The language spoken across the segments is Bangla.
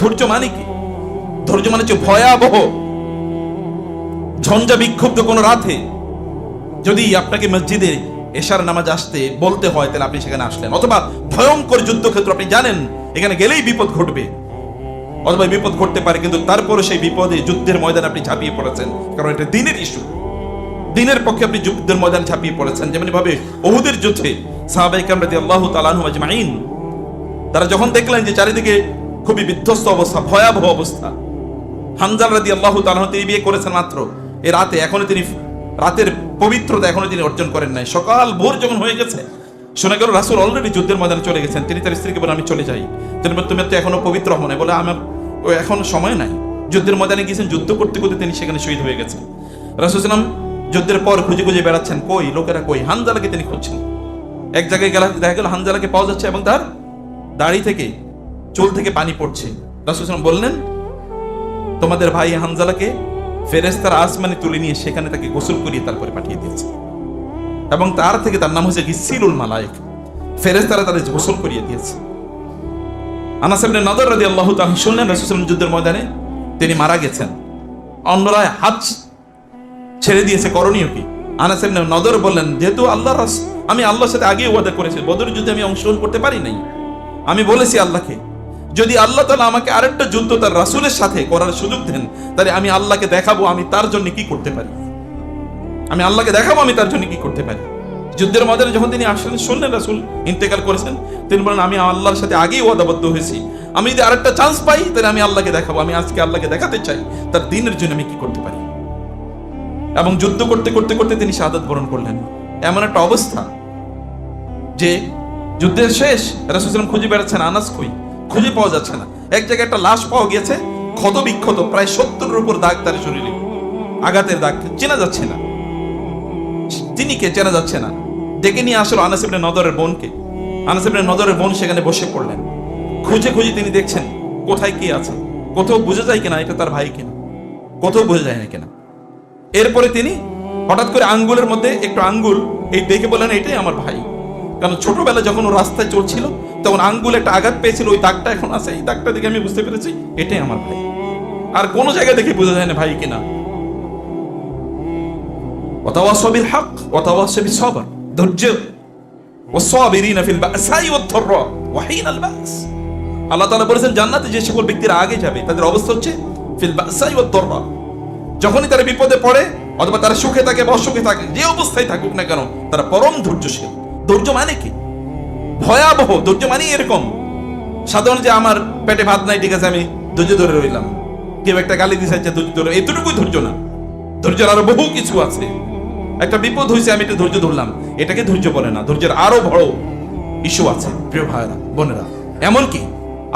ধৈর্য মানে কি? ধৈর্য মানে হচ্ছে ভয়াবহ ঝঞ্ঝা বিক্ষুব্ধ কোন রাতে যদি আপনাকে মসজিদে এশার নামাজ আসতে বলতে হয়, তাহলে আপনি সেখানে আসলেন, অথবা ভয়ঙ্কর যুদ্ধক্ষেত্র আপনি জানেন এখানে গেলেই বিপদ ঘটবে অথবা বিপদ ঘটতে পারে, কিন্তু তারপরে সেই বিপদে যুদ্ধের ময়দানে আপনি ঝাঁপিয়ে পড়েছেন, কারণ এটা দিনের ইস্যু, দিনের পক্ষে আপনি যুদ্ধের ময়দানে ঝাঁপিয়ে পড়েছেন। যেমন ভাবে উহুদের যুদ্ধে সাহাবায়ে কেরাম রাদিয়াল্লাহু তাআলা আনহুম আজমাইন তারা যখন দেখলেন যে চারিদিকে খুবই বিধ্বস্ত অবস্থা, ভয়াবহ অবস্থা, হামজা রাদিয়াল্লাহু তাআলা তিনি বিয়ে করেছেন মাত্র এই রাতে, এখনো তিনি রাতের পবিত্রতা এখনো তিনি অর্জন করেন নাই। সকাল ভোর যখন হয়ে গেছে, শোনা গেল রাসূল অলরেডি যুদ্ধের ময়দানে চলে গেছেন। তিনি তার স্ত্রীকে বলেন, আমি চলে যাই। তুমি তো এখনো পবিত্র হও নাই। বলে, আমার এখন সময় নাই। যুদ্ধের ময়দানে গিয়েছেন, যুদ্ধ করতে করতে তিনি সেখানে শহীদ হয়ে গেছেন। রাসূল সাল্লাল্লাহু আলাইহি ওয়াসাল্লাম যুদ্ধের পর খুঁজে খুঁজে বেড়াচ্ছেন, কই লোকেরা, কই হানজালাকে তিনি খুঁজছেন। এক জায়গায় গেলে দেখা গেল হানজালাকে পাওয়া যাচ্ছে এবং তার দাড়ি থেকে, চুল থেকে পানি পড়ছে। রাসূল সাল্লাল্লাহু আলাইহি ওয়াসাল্লাম বললেন, তোমাদের ভাই হানজালাকে ফেরেশতারা আসমানে তুলে নিয়ে সেখানে তাকে গোসল করিয়ে তারপরে পাঠিয়ে দিয়েছে, এবং তার থেকে তার নাম হচ্ছে গিসিলুল মালায়েকা, ফেরেশতারা তাদের গোসল করিয়ে দিয়েছে। আনাস ইবনে নদর রাদিয়াল্লাহু তাআলা শুনলেন রাসূল সাল্লাল্লাহু আলাইহি ওয়াসাল্লাম যুদ্ধের ময়দানে তিনি মারা গেছেন। অন্যরা হাত ছেড়ে দিয়েছে, করণীয় কি? আনাস ইবনে নদর বললেন, যেহেতু আমি আল্লাহর সাথে আগে ওয়াদা করেছি, বদর যুদ্ধে আমি অংশগ্রহণ করতে পারি নাই, আমি বলেছি আল্লাহকে যদি আল্লাহ তাআলা আমাকে আরেকটা যুদ্ধ তার রাসূলের সাথে করার সুযোগ দেন, তাহলে আমি আল্লাহকে দেখাবো আমি তার জন্য কি করতে পারি, আমি আল্লাহকে দেখাবো আমি তার জন্য কি করতে পারি। যুদ্ধের ময়দানে যখন তিনি আসলেন, শুনলেন রাসূল ইন্তেকাল করেছেন, তিনি বলেন, আমি আল্লাহর সাথে আগেই ওয়াদাবদ্ধ হয়েছি, আমি যদি আরেকটা চান্স পাই তাহলে আমি আল্লাহকে দেখাবো, আমি আজকে আল্লাহকে দেখাতে চাই তার দ্বীনের জন্য আমি কি করতে পারি। এবং যুদ্ধ করতে করতে করতে তিনি শাহাদাত বরণ করলেন। এমন একটা অবস্থা যে যুদ্ধের শেষ, রাসূল সাল্লাল্লাহু আলাইহি ওয়াসাল্লাম খুঁজে বেড়াচ্ছেন, আনাস কই, খুঁজে পাওয়া যাচ্ছে না। এক জায়গায় একটা লাশ পাওয়া গিয়েছে, ক্ষত বিক্ষত, প্রায় 70-এর উপর দাগ তার শরীরে, আঘাতের দাগ, চেনা যাচ্ছে না তিনি কে, চেনা যাচ্ছে না। ডেকে নিয়ে আসলো আনাস ইবনে নদরের বোনকে। আনাস ইবনে নদরের বোন সেখানে বসে পড়লেন। খুঁজে খুঁজে তিনি দেখছেন কোথায় কি আছে, কোথাও বোঝা যায় কিনা এটা তার ভাই কিনা, কোথাও বোঝা যায় না কিনা। এরপরে তিনি হঠাৎ করে আঙ্গুলের মধ্যে একটু আঙ্গুল এই দেখে বললেন, এটাই আমার ভাই। কারণ ছোটবেলা যখন ও রাস্তায় চলছিল তখন আঙ্গুলে একটা আঘাত পেয়েছিল, ওই দাগটা এখন আছে, এই দাগটা দেখে আমি বুঝতে পেরেছি এটাই আমার ভাই। আর কোন জায়গায় দেখে বোঝা যায় না ভাই কিনা। ওয়াতাওয়াসাউ বিল হক ওয়াতাওয়াসাউ বিস সবর, ধৈর্য, ওয়াসাবিরিনা ফিল বাসাই ওয়াদ-দাররা ওয়া হিনাল বাস। আল্লাহ তাআলা বলেছেন জান্নাতে যে সকল ব্যক্তিরা আগে যাবে তাদের অবস্থা হচ্ছে ফিল বাসাই ওয়াদ-দাররা, যখনই তারা বিপদে পড়ে অথবা তারা সুখে থাকে বা অসুখে থাকে, যে অবস্থায় থাকুক না কেন, তারা পরম ধৈর্যশীল। ধৈর্য মানে কি? ভয়াবহ ধৈর্য মানে এরকম সাধারণ যে আমার পেটে ভাত নাই, ঠিক আছে আমি ধৈর্য ধরে রইলাম, কেউ একটা গালি দিছে ধৈর্য ধরে, এতটুকুই ধৈর্য না। ধৈর্যের আরো বহু কিছু আছে। একটা বিপদ হয়েছে আমি একটু ধৈর্য ধরলাম, এটাকে ধৈর্য বলে না। ধৈর্যের আরো বড় ইস্যু আছে প্রিয় ভাইরা বোনেরা। এমনকি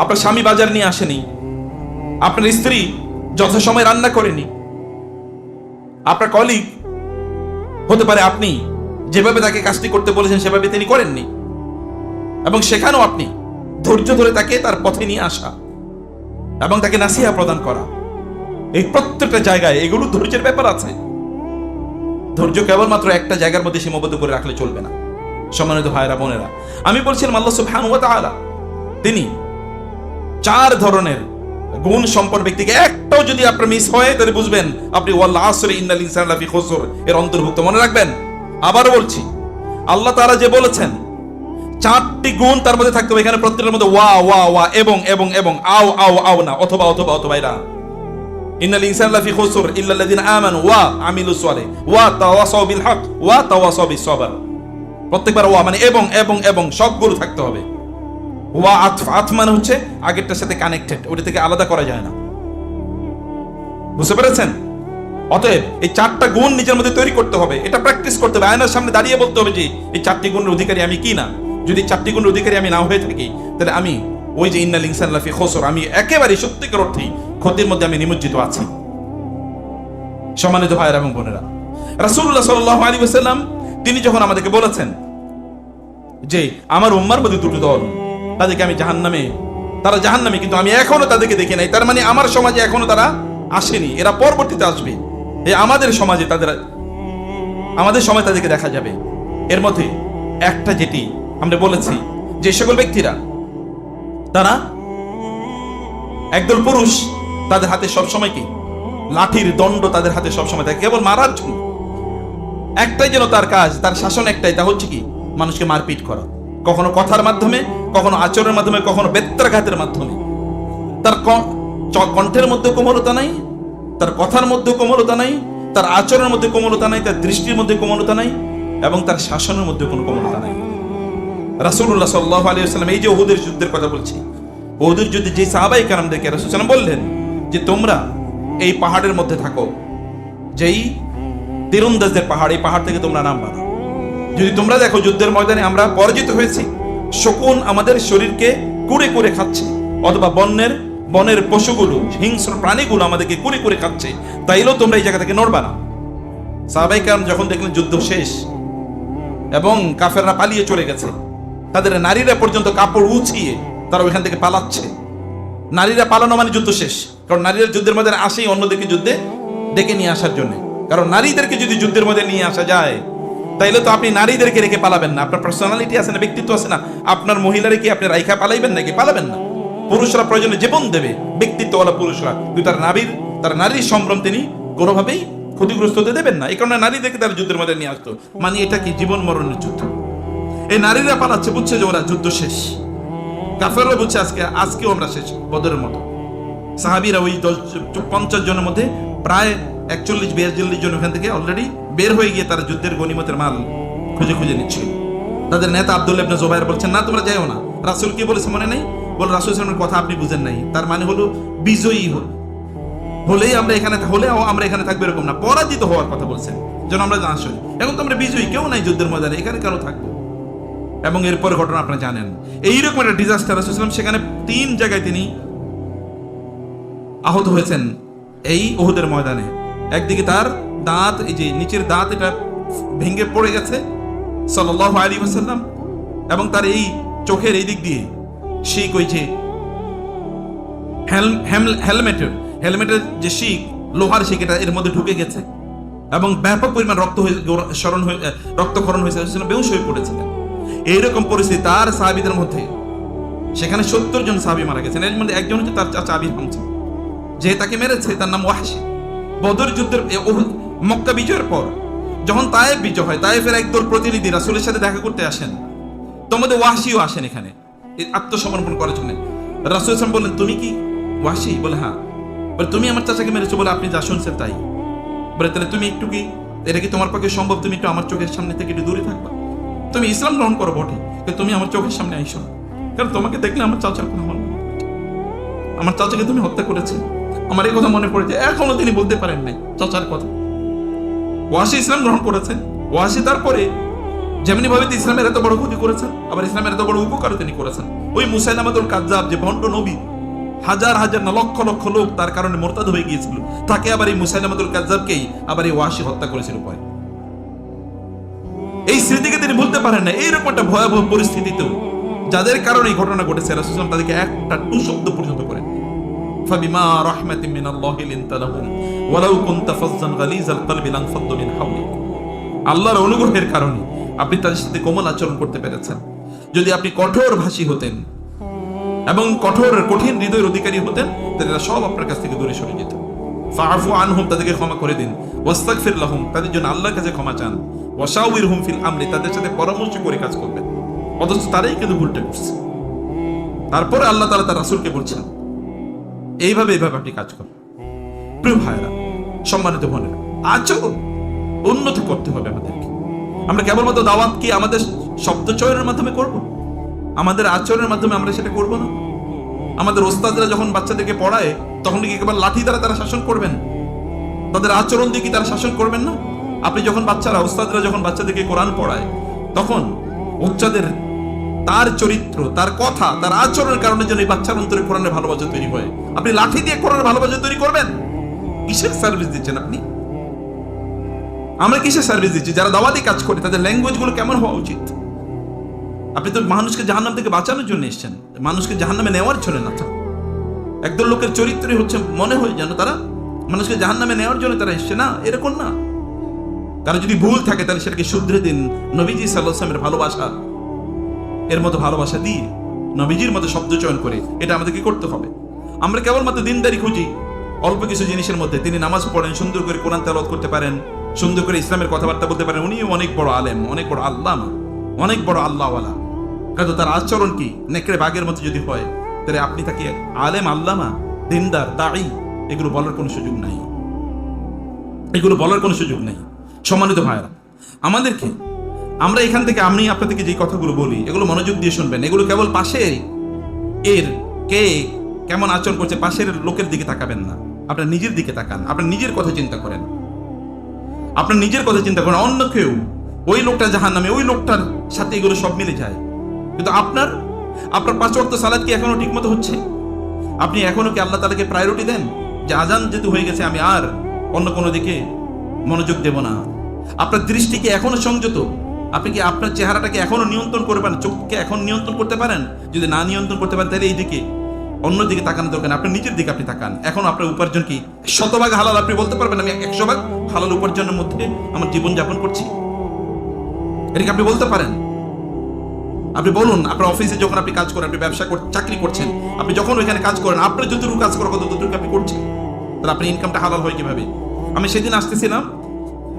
আপনার স্বামী বাজার নিয়ে আসেনি, আপনার স্ত্রী যথাসময় রান্না করেনি, আপনার কলিগ হতে পারে আপনি যেভাবে তাকে কাজটি করতে বলেছেন সেভাবে তিনি করেননি, এবং সেখানেও আপনি ধৈর্য ধরে তাকে তার পথে নিয়ে আসা এবং তাকে নাসিহা প্রদান করা, এই প্রত্যেকটা জায়গায় এগুলো ধৈর্যের ব্যাপার আছে। ধৈর্য কেবলমাত্র একটা জায়গার মধ্যে সীমাবদ্ধ করে রাখলে চলবে না। সম্মানিত ভাইরা বোনেরা, আমি বলছিলাম আল্লাহ সুবহানাহু ওয়া তাআলা তিনি 4 ধরনের গুণ সম্পন্ন ব্যক্তিকে একটাও যদি আপনার মিস হয় তাহলে বুঝবেন আপনি ওয়াল আসরি ইন্নাল ইনসানা লাফি খুসর এর অন্তর্ভুক্ত। মনে রাখবেন, আবারও বলছি, আল্লাহ তাআলা যে বলেছেন 4টি গুণ তার মধ্যে থাকতে হবে। এখানে প্রত্যেকটার মধ্যে ওয়া ওয়া ওয়া এবং এবং এবং আও আও আও না, অথবা অথবা অথবা, এরা ইন্নাল ইনসানা লাফি খুসর ইল্লাল্লাযিনা আমানু ওয়া আমিলুস সালিহ ওয়া তাওয়াসাউ বিল হক ওয়া তাওয়াসাউ বিস সবর। প্রত্যেকবার ওয়া মানে এবং এবং এবং সবগুলো থাকতে হবে। ওয়া আতফ মানে হচ্ছে আগেরটার সাথে কানেক্টেড, ওটা থেকে আলাদা করা যায় না। বুঝতে পেরেছেন? অতএব এই 4টা গুণ নিজের মধ্যে তৈরি করতে হবে, এটা প্র্যাকটিস করতে হবে। আয়নার সামনে দাঁড়িয়ে বলতে হবে যে এই 4টি গুণের অধিকারী আমি কি না। যদি 4টি গুণের অধিকারী আমি না হয়ে থাকি তাহলে আমি ওই যে ইন্নাল ইনসানা লাফি খুসর, আমি একেবারে সত্যিকার অর্থেই ক্ষতির মধ্যে আমি নিমজ্জিত আছি। সম্মানিত ভাইরা এবং বোনেরা, রাসূলুল্লাহ সাল্লাল্লাহু আলাইহি ওয়াসাল্লাম তিনি যখন আমাদেরকে বলেছেন যে আমার উম্মার মধ্যে 2টি দল, তাদেরকে আমি জাহান্নামে, তারা জাহান্নামে, কিন্তু আমি এখনো তাদেরকে দেখি নাই, তার মানে আমার সমাজে এখনো তারা আসেনি, এরা পরবর্তীতে আসবে। এই আমাদের সমাজে আমাদের সময় তাদেরকে দেখা যাবে। এর মধ্যে একটা যেটি আমরা বলেছি, যে সকল ব্যক্তিরা তারা একদল পুরুষ, তাদের হাতে সবসময় কি লাঠির দণ্ড, তাদের হাতে সবসময় থাকে কেবল মারার জন্য। একটাই যেন তার কাজ, তার শাসন একটাই, তা হচ্ছে কি মানুষকে মারপিট করা, কখনো কথার মাধ্যমে, কখনো আচরণের মাধ্যমে, কখনো বেত্রাঘাতের মাধ্যমে। তার কণ্ঠের মধ্যে কোমলতা নাই, তার কথার মধ্যে কোমলতা নাই, তার আচরণের মধ্যে কোমলতা নাই, তার দৃষ্টির মধ্যে কোমলতা নাই, এবং তার শাসনের মধ্যে কোনো কোমলতা নাই। রাসূলুল্লাহ সাল্লাল্লাহু আলাইহি ওয়াসাল্লাম এই যে উহুদের যুদ্ধের কথা বলছি, উহুদের যুদ্ধে যে সাহাবায়ে কেরামদেরকে রাসূল সাল্লাল্লাহু আলাইহি ওয়াসাল্লাম বললেন যে তোমরা এই পাহাড়ের মধ্যে থাকো, যেই তীরন্দাজদের পাহাড়, এই পাহাড় থেকে তোমরা নামবা না। যদি তোমরা দেখো যুদ্ধের ময়দানে আমরা পরাজিত হয়েছি, শকুন আমাদের শরীরকে কুড়ে কুড়ে খাচ্ছে, অথবা বনের পশুগুলো, হিংস্র প্রাণীগুলো আমাদেরকে কুড়ে কুড়ে খাচ্ছে, তাইলেও তোমরা এই জায়গা থেকে নড়বা না। সাহাবায়ে কেরাম যখন দেখলেন যুদ্ধ শেষ এবং কাফেররা পালিয়ে চলে গেছে, তাদের নারীরা পর্যন্ত কাপড় উছিয়ে তারা ওইখান থেকে পালাচ্ছে। নারীরা পালানো মানে যুদ্ধ শেষ, কারণ নারীরা যুদ্ধের মধ্যে আসেই অন্যদেরকে যুদ্ধে ডেকে নিয়ে আসার জন্য। কারণ নারীদেরকে যদি যুদ্ধের মধ্যে নিয়ে আসা যায়, তাইলে তো আপনি নারীদেরকে রেখে পালাবেন না। আপনার পার্সোনালিটি আছে না, ব্যক্তিত্ব আছে না, আপনার মহিলারে কি আপনি রাইখা পালাইবেন নাকি? পালাবেন না। পুরুষরা প্রয়োজনে জীবন দেবে, ব্যক্তিত্বওয়ালা পুরুষরা, কিন্তু তার নারীর সম্ভ্রম তিনি কোনোভাবেই ক্ষতিগ্রস্ত হতে দেবেন না। এই কারণে নারীদেরকে তারা যুদ্ধের মধ্যে নিয়ে আসতো। মানে এটা কি জীবন মরণের যুদ্ধ। এই নারীরা পালাচ্ছে, বুঝছে যে ওরা যুদ্ধ শেষ। কাফেররা বুঝছে আজকেও আমরা শেষ, বদরের মতো। সাহাবীরা ওই 50 জনের মধ্যে প্রায় 41-42 জন ওখান থেকে অলরেডি বের হয়ে গিয়ে তারা যুদ্ধের গনিমতের মাল খুঁজে খুঁজে নিচ্ছিল। তাদের নেতা আব্দুল্লাহ ইবনে জুবাইর বলছেন, না তোমরা যাও না। রাসূল কি বলেছে মনে নেই? বলে রাসূল সাল্লাল্লাহু আলাইহি ওয়াসাল্লামের কথা আপনি বুঝেন নাই। তার মানে হলো বিজয়ী হলেই আমরা এখানে থাকবো এরকম না, পরাজিত হওয়ার কথা বলছেন, যেন আমরা আসলে এখন তো আমরা বিজয়ী, কেউ নাই যুদ্ধের ময়দানে, এখানে কেন থাকবো? এবং এরপর ঘটনা আপনারা জানেন, এইরকম একটা ডিজাস্টার। রাসূল সাল্লাল্লাহু আলাইহি ওয়াসাল্লাম সেখানে 3 জায়গায় তিনি আহত হয়েছেন এই উহুদের ময়দানে। একদিকে তার দাঁত, এই যে নিচের দাঁত, এটা ভেঙে পড়ে গেছে সাল্লাল্লাহু আলাইহি ওয়াসাল্লাম, এবং তার এই চোখের এই দিক দিয়ে শিক, ওই যে হেলমেটের যে শিক, লোহার শিক, এটা এর মধ্যে ঢুকে গেছে এবং ব্যাপক পরিমাণ রক্তক্ষরণ হয়েছে, বেহুশ হয়ে পড়েছিলেন। এইরকম পরিস্থিতি তার সাহাবীদের মধ্যে, সেখানে 70 জন সাহাবী মারা গেছেন। এর মধ্যে একজন হচ্ছে তার চাচা আবি হামজা, যে তাকে মেরেছে, তার নাম ওয়াহশী। বদর যুদ্ধের মক্কা বিজয়ের পর যখন তায়েফ বিজয় হয়, তায়েফের একদল প্রতিনিধি রাসূলের সাথে দেখা করতে আসেন, তোমাদের ওয়াহশীও আসেন এখানে আত্মসমর্পণ করার জন্য। রাসূল সাল্লাল্লাহু আলাইহি ওয়াসাল্লাম বললেন, তুমি কি ওয়াহশী? বলে হ্যাঁ। বলে তুমি আমার চাচাকে মেরেছো? বলে আপনি যা শুনছেন তাই। বলে তাহলে তুমি একটু কি, এটা কি তোমার পক্ষে সম্ভব? তুমি একটু আমার চোখের সামনে থেকে একটু দূরে থাকবা। তুমি ইসলাম গ্রহণ করো বটে, কিন্তু তুমি আমার চোখের সামনে আইসো না, কারণ তোমাকে দেখলে আমার চাচার কথা মনে পড়ে। আমার চাচাকে তুমি হত্যা করেছে, আমার এই কথা মনে পড়েছে। এখনো তিনি বলতে পারেন নাই চাচার কথা। ওয়াহশী ইসলাম গ্রহণ করেছেন। ওয়াহশী তারপরে যেমনি ভাবে ইসলামের এত বড় ক্ষতি করেছেন, আবার ইসলামের এত বড় উপকার তিনি করেছেন। ওই মুসাইলামাতুল কাযযাব, যে ভণ্ড নবী, হাজার হাজার না লক্ষ লক্ষ লোক তার কারণে মুরতাদ হয়ে গিয়েছিল, তাকে আবার এই মুসাইলামাতুল কাযযাবকেই আবার এই ওয়াহশী হত্যা করেছিল পরে। এই স্মৃতিকে তিনি ভুলতে পারেন না। এইরকম একটা ভয়াবহ পরিস্থিতিতেও যাদের কারণে এই ঘটনা ঘটেছে, রাসূল সাল্লাল্লাহু আলাইহি ওয়াসাল্লাম তাদেরকে একটা টু শব্দ পর্যন্ত করেন। ফাবিমা রাহমাতিন মিনাল্লাহি লিনতা লাহুম ওয়ালাউ কুনতা ফাজ্জান গালিজাল কলবি লানফাদ্দু মিন হাওলিক। আল্লাহর অনুগ্রহের কারণে আপনি তাদের সাথে কোমল আচরণ করতে পেরেছেন। যদি আপনি কঠোর ভাষী হতেন এবং কঠিন হৃদয়ের অধিকারী হতেন, তাহলে এরা সব আপনার কাছ থেকে দূরে সরে যেত। ফাআফু আনহুম, তাদেরকে ক্ষমা করে দিন। ওয়াস্তাগফির লাহুম, তাদের জন্য আল্লাহর কাছে ক্ষমা চান। ওয়াশাউইরহুম ফিল আমরি, তাদের সাথে পরামর্শ করে কাজ করবেন। অথচ তারাই কিন্তু ভুলটা করছে। তারপরে আল্লাহ তাআলা তার রাসূলকে বলছেন, এইভাবে আপনি কাজ করেন। প্রিয় ভাইরা, সম্মানিত বোনেরা, আচরণ উন্নতি করতে হবে আমাদেরকে। আমরা কেবলমাত্র দাওয়াত কি আমাদের শব্দ চয়নের মাধ্যমে করব? আমাদের আচরণের মাধ্যমে আমরা সেটা করব না? আমাদের ওস্তাদরা যখন বাচ্চাদেরকে পড়ায়, তখন কি কেবল লাঠি দ্বারা তারা শাসন করবেন? তাদের আচরণ দিয়ে কি তারা শাসন করবেন না? আপনি যখন ওস্তাদরা যখন বাচ্চাদেরকে কোরআন পড়ায়, তখন বাচ্চাদের তার চরিত্র, তার কথা, তার আচরণের কারণে যেন এই বাচ্চার অন্তরে কোরআনের ভালোবাসা তৈরি হয়। আপনি লাঠি দিয়ে কোরআনের ভালোবাসা তৈরি করবেন? কিসের সার্ভিস দিচ্ছেন আপনি? আমরা কিসের সার্ভিস দিচ্ছি? যারা দাওয়াতি কাজ করে তাদের ল্যাঙ্গুয়েজ গুলো কেমন হওয়া উচিত? আপনি তো মানুষকে জাহান্নাম থেকে বাঁচানোর জন্য এসেছেন, মানুষকে জাহান্নামে নেওয়ার জন্য না। একদল লোকের চরিত্রই হচ্ছে, মনে হয় যেন তারা মানুষকে জাহান্নামে নেওয়ার জন্য তারা এসছে, না, এরকম না। কারো যদি ভুল থাকে তাহলে সেটাকে শুধরে দিন। নবীজি সাল্লাল্লাহু আলাইহি ওয়াসাল্লামের ভালোবাসা, এর মতো ভালোবাসা দিয়ে, নবীজির মতো শব্দ চয়ন করে, এটা আমাদেরকে করতে হবে। আমরা কেবলমাত্র দিনদারি খুঁজি অল্প কিছু জিনিসের মধ্যে। তিনি নামাজ পড়েন, সুন্দর করে কোরআন তেলাওয়াত করতে পারেন, সুন্দর করে ইসলামের কথাবার্তা বলতে পারেন, উনিও অনেক বড় আলেম, অনেক বড় আল্লামা, অনেক বড় আল্লাহওয়ালা, কিন্তু তার আচরণ কি নেকড়ে বাঘের মতো যদি হয়, তাহলে আপনি তাকে আলেম, আল্লামা, দিনদার, দাঈ এগুলো বলার কোনো সুযোগ নাই, এগুলো বলার কোনো সুযোগ নেই। সম্মানিত ভাইরা, আমাদেরকে আমরা এখান থেকে আমি আপনাদেরকে যে কথাগুলো বলি এগুলো মনোযোগ দিয়ে শুনবেন। এগুলো কেবল পাশের এর কে কেমন আচরণ করছে পাশের লোকের দিকে তাকাবেন না, আপনার নিজের দিকে তাকান, আপনার নিজের কথা চিন্তা করেন, আপনার নিজের কথা চিন্তা করেন। অন্য কেউ ওই লোকটা জাহান্নামে, ওই লোকটার সাথে এগুলো সব মিলে যায়, কিন্তু আপনার 5 ওয়াক্ত সালাত কি এখনো ঠিক মতো হচ্ছে? আপনি এখনো কি আল্লাহ তাআলাকে প্রায়োরিটি দেন যে আজান যেহেতু হয়ে গেছে আমি আর অন্য কোনো দিকে মনোযোগ দেব না? আপনার দৃষ্টি কি এখনো সংযত? আপনি কি আপনার চেহারাটাকে এখনো নিয়ন্ত্রণ করে পারেন? চোখকে এখন নিয়ন্ত্রণ করতে পারেন? যদি না নিয়ন্ত্রণ করতে পারেন তাহলে এইদিকে অন্যদিকে তাকানো দরকার। আপনার নিজের দিকে আপনি তাকান। এখন আপনার উপার্জন কি 100% হালাল? আপনি বলতে পারবেন আমি 100% হালাল উপার্জনের মধ্যে আমার জীবন যাপন করছি? এটাকে আপনি বলতে পারেন? আপনি বলুন, আপনার অফিসে যখন আপনি কাজ করেন, আপনি ব্যবসা চাকরি করছেন, আপনি যখন ওইখানে কাজ করেন, আপনার যতটুকু কাজ করার কথা ততটুকু আপনি করছেন, তাহলে আপনি ইনকামটা হালাল হয় কিভাবে? আমি সেদিন আসতেছিলাম,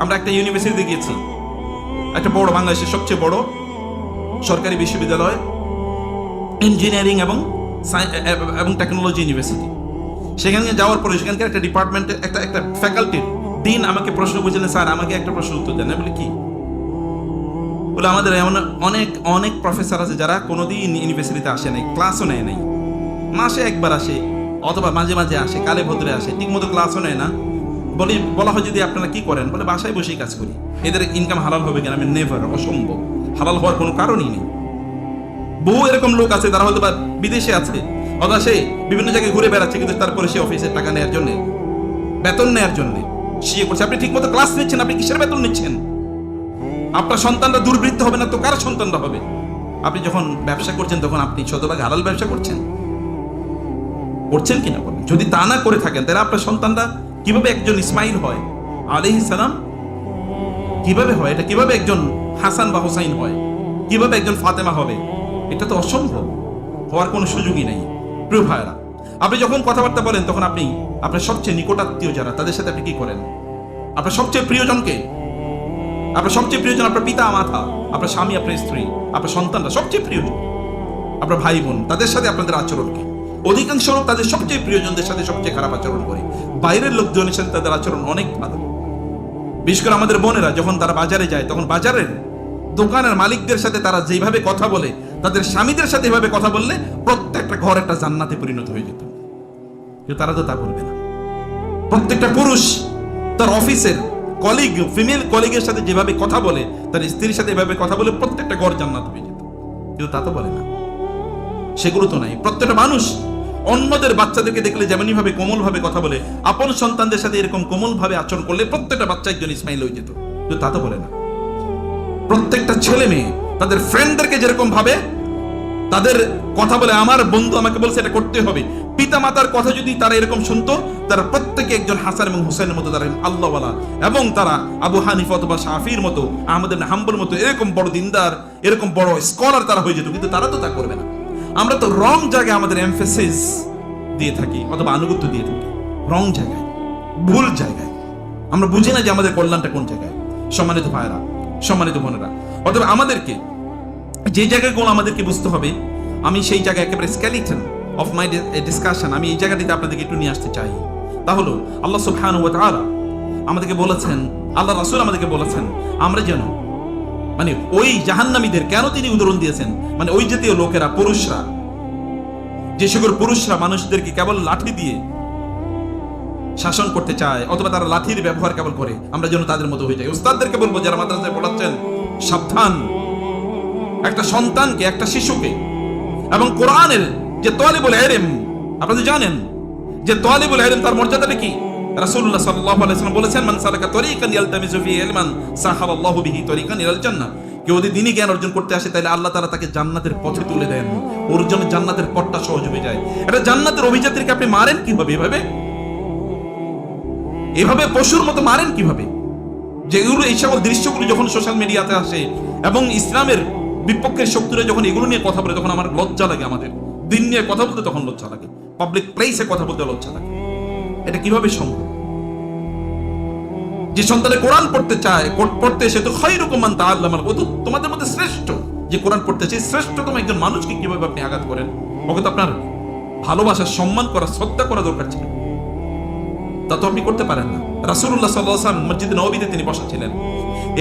আমরা একটা ইউনিভার্সিটিতে গিয়েছি, একটা বড়, বাংলাদেশের সবচেয়ে বড় সরকারি বিশ্ববিদ্যালয়, ইঞ্জিনিয়ারিং এবং টেকনোলজি ইউনিভার্সিটি। সেখানে যাওয়ার পরে সেখানকার একটা ডিপার্টমেন্টের একটা ফ্যাকাল্টির ডিন আমাকে প্রশ্ন করছিলেন, স্যার আমাকে একটা প্রশ্ন উত্তর দেন। বলে কি? বলে আমাদের এমন অনেক অনেক প্রফেসর আছে যারা কোনোদিন ইউনিভার্সিটিতে আসে নাই, ক্লাসও নেয় নাই, মাসে একবার আসে অথবা মাঝে মাঝে আসে, কালে ভদ্রে আসে, ঠিক মতো ক্লাসও নেয় না। বলা হয় যদি আপনারা কি করেন, বলে বাসায় বসেই কাজ করি। এদের ইনকাম হালাল হবে কিনা? আমি নেভার, অসম্ভব, হালাল হওয়ার কোনো কারণই নেই। বহু এরকম লোক আছে তারা হয়তো বা বিদেশে আছে অথবা সে বিভিন্ন জায়গায় ঘুরে বেড়াচ্ছে, কিন্তু তারপরে সে অফিসের টাকা নেওয়ার জন্য, বেতন নেওয়ার জন্য সে করছে। আপনি ঠিক মতো ক্লাস নিচ্ছেন, আপনি কিসের বেতন নিচ্ছেন? আপনার সন্তানরা দুর্বৃত্ত হবে না তো কার সন্তানরা হবে? আপনি যখন ব্যবসা করছেন তখন আপনি 100% হালাল ব্যবসা করছেন কিনা বলেন? যদি তা না করে থাকেন তাহলে আপনার সন্তানরা কিভাবে একজন ইসমাইল হয় আলাইহিস সালাম, কিভাবে হয়? এটা কিভাবে একজন হাসান বা হোসাইন হয়? কিভাবে একজন ফাতেমা হবে? এটা তো অসম্ভব, হওয়ার কোনো সুযোগই নেই। প্রিয় ভাইরা, আপনি যখন কথাবার্তা বলেন তখন আপনি আপনার সবচেয়ে নিকটাত্মীয় যারা তাদের সাথে আপনি কি করেন? আপনার সবচেয়ে প্রিয়জনকে, আপনার সবচেয়ে প্রিয়জন আপনার পিতা মাতা, আপনার স্বামী, আপনার স্ত্রী, আপনার সন্তানরা সবচেয়ে প্রিয়জন, আপনার ভাই বোন, তাদের সাথে আপনাদের আচরণ কি? অধিকাংশ লোক তাদের সবচেয়ে প্রিয়জনদের সাথে সবচেয়ে খারাপ আচরণ করে, বাইরের লোকজনের সাথে তাদের আচরণ অনেক ভালো। বিশেষ করে আমাদের বোনেরা যখন তারা বাজারে যায় তখন বাজারের দোকানের মালিকদের সাথে তারা যেভাবে কথা বলে, তাদের স্বামীদের সাথে এভাবে কথা বললে প্রত্যেকটা ঘর একটা জান্নাতে পরিণত হয়ে যেত। কিন্তু তারা তো তা বলবে না। প্রত্যেকটা পুরুষ তার অফিসের কলিগ, ফিমেল কলিগের সাথে যেভাবে কথা বলে, তার স্ত্রীর সাথে এভাবে কথা বলে প্রত্যেকটা ঘর জান্নাত হয়ে যেত, কিন্তু তা তো বলে না। সেগুলো তো নাই। প্রত্যেকটা মানুষ অন্যদের বাচ্চাদেরকে দেখলে যেমনই ভাবে কোমল ভাবে কথা বলে, আপন সন্তানদের সাথে এরকম কোমল ভাবে আচরণ করলে প্রত্যেকটা বাচ্চা একজন ইসমাইল হয়ে যেত, কিন্তু তা তো বলে না। প্রত্যেকটা ছেলে মেয়ে তাদের ফ্রেন্ডদেরকে যেরকম ভাবে তাদের কথা বলে, আমার বন্ধু আমাকে বলছে এটা করতে হবে, পিতা মাতার কথা যদি তারা এরকম শুনতো, তারা প্রত্যেকে একজন হাসান এবং হুসাইনের মতো তারা আল্লাহওয়ালা, এবং তারা আবু হানিফা অথবা শাফির মতো, আহমদ ইবনে হাম্বল মতো এরকম বড় দিনদার, এরকম বড় স্কলার তারা হয়ে যেত, কিন্তু তারা তো তা করবে না। আমরা তো রং জায়গায় আমাদের এমফেসিস দিয়ে থাকি অথবা আনুগত্য দিয়ে থাকি, রং জায়গায়, ভুল জায়গায়। আমরা বুঝি না যে আমাদের কল্যাণটা কোন জায়গায়। সম্মানিত ভাইরা, সম্মানিত বোনেরা, অথবা আমাদেরকে যে জায়গাগুলো আমাদেরকে বুঝতে হবে, আমি সেই জায়গায় একেবারে স্কেলিটন অফ মাই ডিসকাশন আমি এই জায়গাটিতে আপনাদেরকে একটু নিয়ে আসতে চাই। তা হলো আল্লাহ সুবহানাহু ওয়া তাআলা আমাদেরকে বলেছেন, আল্লাহ রাসূল আমাদেরকে বলেছেন আমরা যেন মানে ওই জাহান্নামীদের কেন তিনি উদাহরণ দিয়েছেন, মানে ওই জাতীয় লোকেরা, পুরুষরা, যে সকল পুরুষরা মানুষদেরকে কেবল লাঠি দিয়ে শাসন করতে চায় অথবা তারা লাঠির ব্যবহার কেবল করে, আমরা যেন তাদের মতো হয়ে যাই। উস্তাদদেরকে বলবো যারা মাদ্রাসায় পড়াচ্ছেন, সাবধান, একটা সন্তানকে, একটা শিশুকে, এবং কোরআনের যে তালিবুল ইলম, আপনারা জানেন যে তালিবুল ইলম তার মর্যাদাটা কি? রাসূলুল্লাহ সাল্লাল্লাহু আলাইহি ওয়াসাল্লাম বলেছেন, মান সালাকা তরিকান ইয়ালতামিসু ফিহি ইলমান সাহালাল্লাহু বিহি তরিকান ইলাল জান্নাহ। কেউ যদি দ্বীনি জ্ঞান অর্জন করতে আসে তাহলে আল্লাহ তাআলা তাকে জান্নাতের পথে তুলে দেন, ওর জন্য জান্নাতের পথটা সহজ হয়ে যায়। এটা জান্নাতের অভিযাত্রীকে আপনি মারেন কিভাবে? এভাবে পশুর মতো মারেন কিভাবে? যেগুলো এই সকল দৃশ্যগুলো যখন সোশ্যাল মিডিয়াতে আসে এবং ইসলামের বিপক্ষের শক্তিরা যখন এগুলো নিয়ে কথা বলে, তখন আমার লজ্জা লাগে। আমাদের দিন নিয়ে কথা বলতে তখন লজ্জা লাগে। পাবলিক প্লেসে কথা বলতে লজ্জা লাগে। এটা কিভাবে সম্ভব? যে সন্তানে কোরআন পড়তে চায়, পড়তে সে তো খায়রুকুম মান তাআল্লামাল, ও তো তোমাদের মধ্যে শ্রেষ্ঠ, যে কোরআন পড়তে চায় শ্রেষ্ঠতম একজন মানুষকে কিভাবে আপনি আঘাত করেন? ওকে তো আপনার ভালোবাসা, সম্মান করা, শ্রদ্ধা করা দরকার ছিল, তা তো আপনি করতে পারেন না। রাসূলুল্লাহ সাল্লাল্লাহু আলাইহি ওয়াসাল্লাম মসজিদে নববীতে তিনি বসা ছিলেন,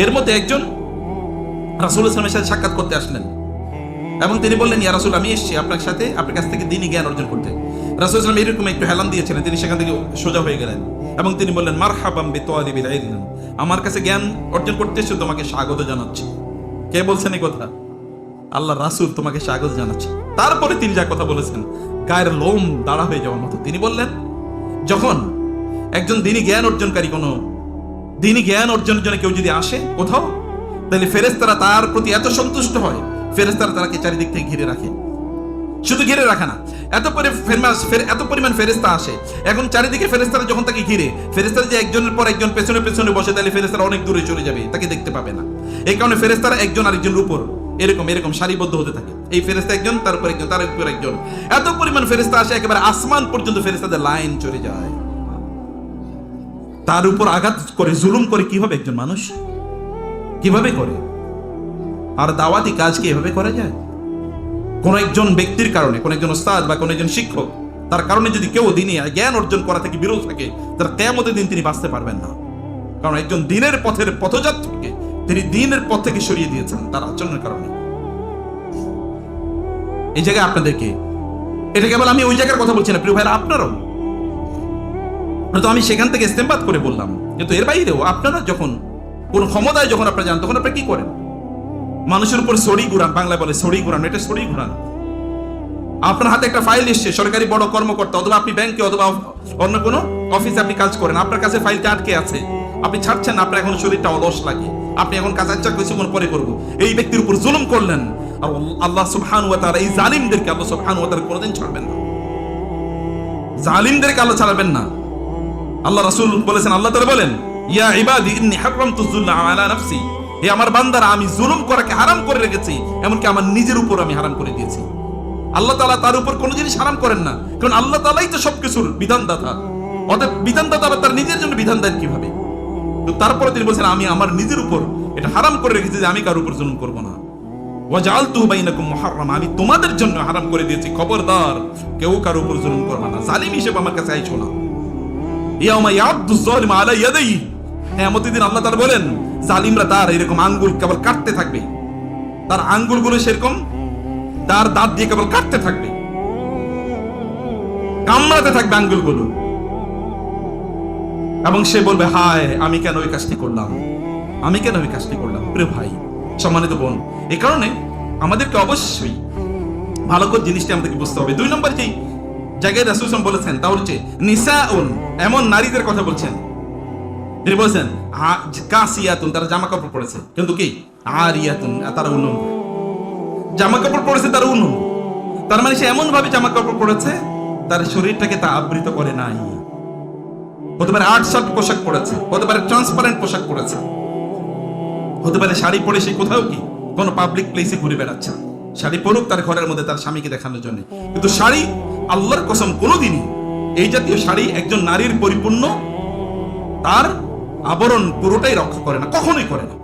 এর মধ্যে একজন রাসূলুল্লাহ সাল্লাল্লাহু আলাইহি ওয়াসাল্লামের সাথে সাক্ষাৎ করতে আসলেন এবং তিনি বললেন, ইয়া রাসূল, আমি এসেছি আপনার সাথে, আপনার কাছ থেকে দ্বীনি জ্ঞান অর্জন করতে। রাসূলুল্লাহ সাল্লাল্লাহু আলাইহি ওয়াসাল্লাম এরকম একটু হেলান দিয়েছিলেন, তিনি সেখান থেকে সোজা হয়ে গেলেন এবং তিনি বললেন, মারহাবাম বিতালিবিল ইলম, আমার কাছে জ্ঞান অর্জন করতে এসে তোমাকে স্বাগত জানাচ্ছি। কে বলছেন এই কথা? আল্লাহ রাসূল তোমাকে স্বাগত জানাচ্ছে। তারপরে তিনি যা কথা বলেছেন, গায়ের লোম দাঁড়া হয়ে যাওয়ার মতো। তিনি বললেন, যখন একজন দ্বীনি জ্ঞান অর্জনকারী, কোন দ্বীনি জ্ঞান অর্জনের জন্য কেউ যদি আসে কোথাও, তাহলে ফেরেশতারা তার প্রতি এত সন্তুষ্ট হয়, ফেরেশতারা তাকে চারিদিক থেকে ঘিরে রাখে। শুধু ঘিরে রাখে না, এত পরিমাণ ফেরেশতা আসে, এখন চারিদিকে ফেরেশতারা যখন তাকে ঘিরে, ফেরেশতারা যে একজনের পর একজন পেছনে পেছনে বসে, তাহলে ফেরেশতারা অনেক দূরে চলে যাবে, তাকে দেখতে পাবে না। এই কারণে ফেরেশতারা একজন আরেকজনের উপর এরকম সারিবদ্ধ হতে থাকে। এই ফেরেশতা একজন, তার উপর একজন, তার উপর একজন, এত পরিমাণ ফেরেশতা আসে, একেবারে আসমান পর্যন্ত ফেরেশতাদের লাইন চলে যায়। তার উপর আঘাত করে, জুলুম করে কিভাবে একজন মানুষ কিভাবে করে? আর দাওয়াতি কাজ কি এভাবে করা যায়? কোন একজন ব্যক্তির কারণে, কোন একজন ওস্তাদ বা কোন একজন শিক্ষক, তার কারণে যদি কেউ দ্বীনি জ্ঞান অর্জন করা থেকে বিরত থাকে, তার কিয়ামতের দিন তিনি বাঁচতে পারবেন না। কারণ একজন দ্বীনের পথের পথযাত্রীকে তিনি দ্বীনের পথ থেকে সরিয়ে দিয়েছেন তার আচরণের কারণে। এই জায়গায় আপনাদেরকে, এটা কেবল আমি ওই জায়গার কথা বলছি না প্রিয় ভাইরা, আপনারাও তো, আমি সেখান থেকে ইস্তেমবাদ করে বললাম, কিন্তু এর বাইরেও আপনারা যখন কোন ক্ষমতায় যখন আপনারা যান, তখন আপনারা কি করেন? মানুষের উপর সড়ি ঘুরান, বাংলায় বলে সড়ি ঘুরান, এটা সড়ি ঘুরান। আপনার হাতে একটা ফাইল এসছে, সরকারি বড় কর্মকর্তা, অথবা আপনি ব্যাংকে অথবা অন্য কোনো অফিসে আপনি কাজ করেন, আপনার কাছে ফাইলটা আটকে আছে, আপনি ছাড়ছেন না, আপনার এখন শরীরটা অলস লাগে, আপনি এখন কাজ আচ্ছা কিছুক্ষণ পরে করবো, এই ব্যক্তির উপর জুলুম করলেন। আর আল্লাহ সুবহানাহু ওয়া তাআলা এই জালিমদেরকে আল্লাহ সুবহানাহু ওয়া তাআলা কোনোদিন ছাড়বেন না, জালিমদেরকে আল্লাহ ছাড়বেন না। আল্লাহ রাসূল বলেছেন, আল্লাহ তাআলা বলেন, ইয়া ইবাদি ইন্নী হারামতু যুলমা আলা নাফসি, হে আমার বান্দারা, আমি জুলুম করাকে হারাম করে রেখেছি, এমনকি আমার নিজের উপর আমি হারাম করে দিয়েছি। আল্লাহ তাআলা তার উপর কোনো জিনিস হারাম করেন না, কারণ আল্লাহ তাআলাই তো সবকিছুর বিধানদাতা। অতএব বিধানদাতা আবার তার নিজের জন্য বিধান দেন কিভাবে? তো তারপরে তিনি বলছেন, আমি আমার নিজের উপর এটা হারাম করে রেখেছি যে আমি কারোর উপর জুলুম করব না। ওয়া জাআলতুহু বাইনাকুম মুহাররামা, আমি তোমাদের জন্য হারাম করে দিয়েছি, খবরদার কেউ কারোর উপর জুলুম করবে না, জালিম হিসেবে আমার কাছে আইছো না। ইয়াউমা ইয়াদু যালিমু আলা ইয়াদাইহি, কিয়ামতের দিন আল্লাহ তাআলা বলেন, জালিমরা তার এরকম আঙ্গুল কেবল কাটতে থাকবে, তার আঙ্গুলগুলো সেরকম তার দাঁত দিয়ে কেবল কাটতে থাকবে, কামড়াতে থাকবে আঙ্গুলগুলো, এবং সে বলবে, হায় আমি কেন ওই কাজটি করলাম, আমি কেন ওই কাজটি করলাম। প্রিয় ভাই, সম্মানিত বোন, এই কারণে আমাদেরকে অবশ্যই ভালো করে জিনিসটা আমাদেরকে বুঝতে হবে। 2 নম্বর যেই জায়গায় রাসূল সাল্লাল্লাহু আলাইহি ওয়াসাল্লাম বলেছেন, তা হচ্ছে নিসাউন, এমন নারীদের কথা বলছেন, তিনি বলছেন কাসিয়াতুন, তারা জামা কাপড় পরেছে, কিন্তু কি আরিয়াতুন, তারা উলঙ্গ। জামা কাপড় পরেছে, তারা উলঙ্গ, তার মানে সে এমন ভাবে জামা কাপড় পরেছে তার শরীরটাকে তা আবৃত করে নাই। হতে পারে আর্টসার্ট পোশাক পরেছে, হতে পারে ট্রান্সপারেন্ট পোশাক পরেছে, হতে পারে শাড়ি পরে সে কোথাও কি কোনো পাবলিক প্লেসে ঘুরে বেড়াচ্ছে, শাড়ি পরুক তার ঘরের মধ্যে তার স্বামীকে দেখানোর জন্য। কিন্তু শাড়ি, আল্লাহর কসম, কোনোদিনই এই জাতীয় শাড়ি একজন নারীর পরিপূর্ণ তার আবরণ পুরোটাই রক্ষা করে না, কখনোই করে না।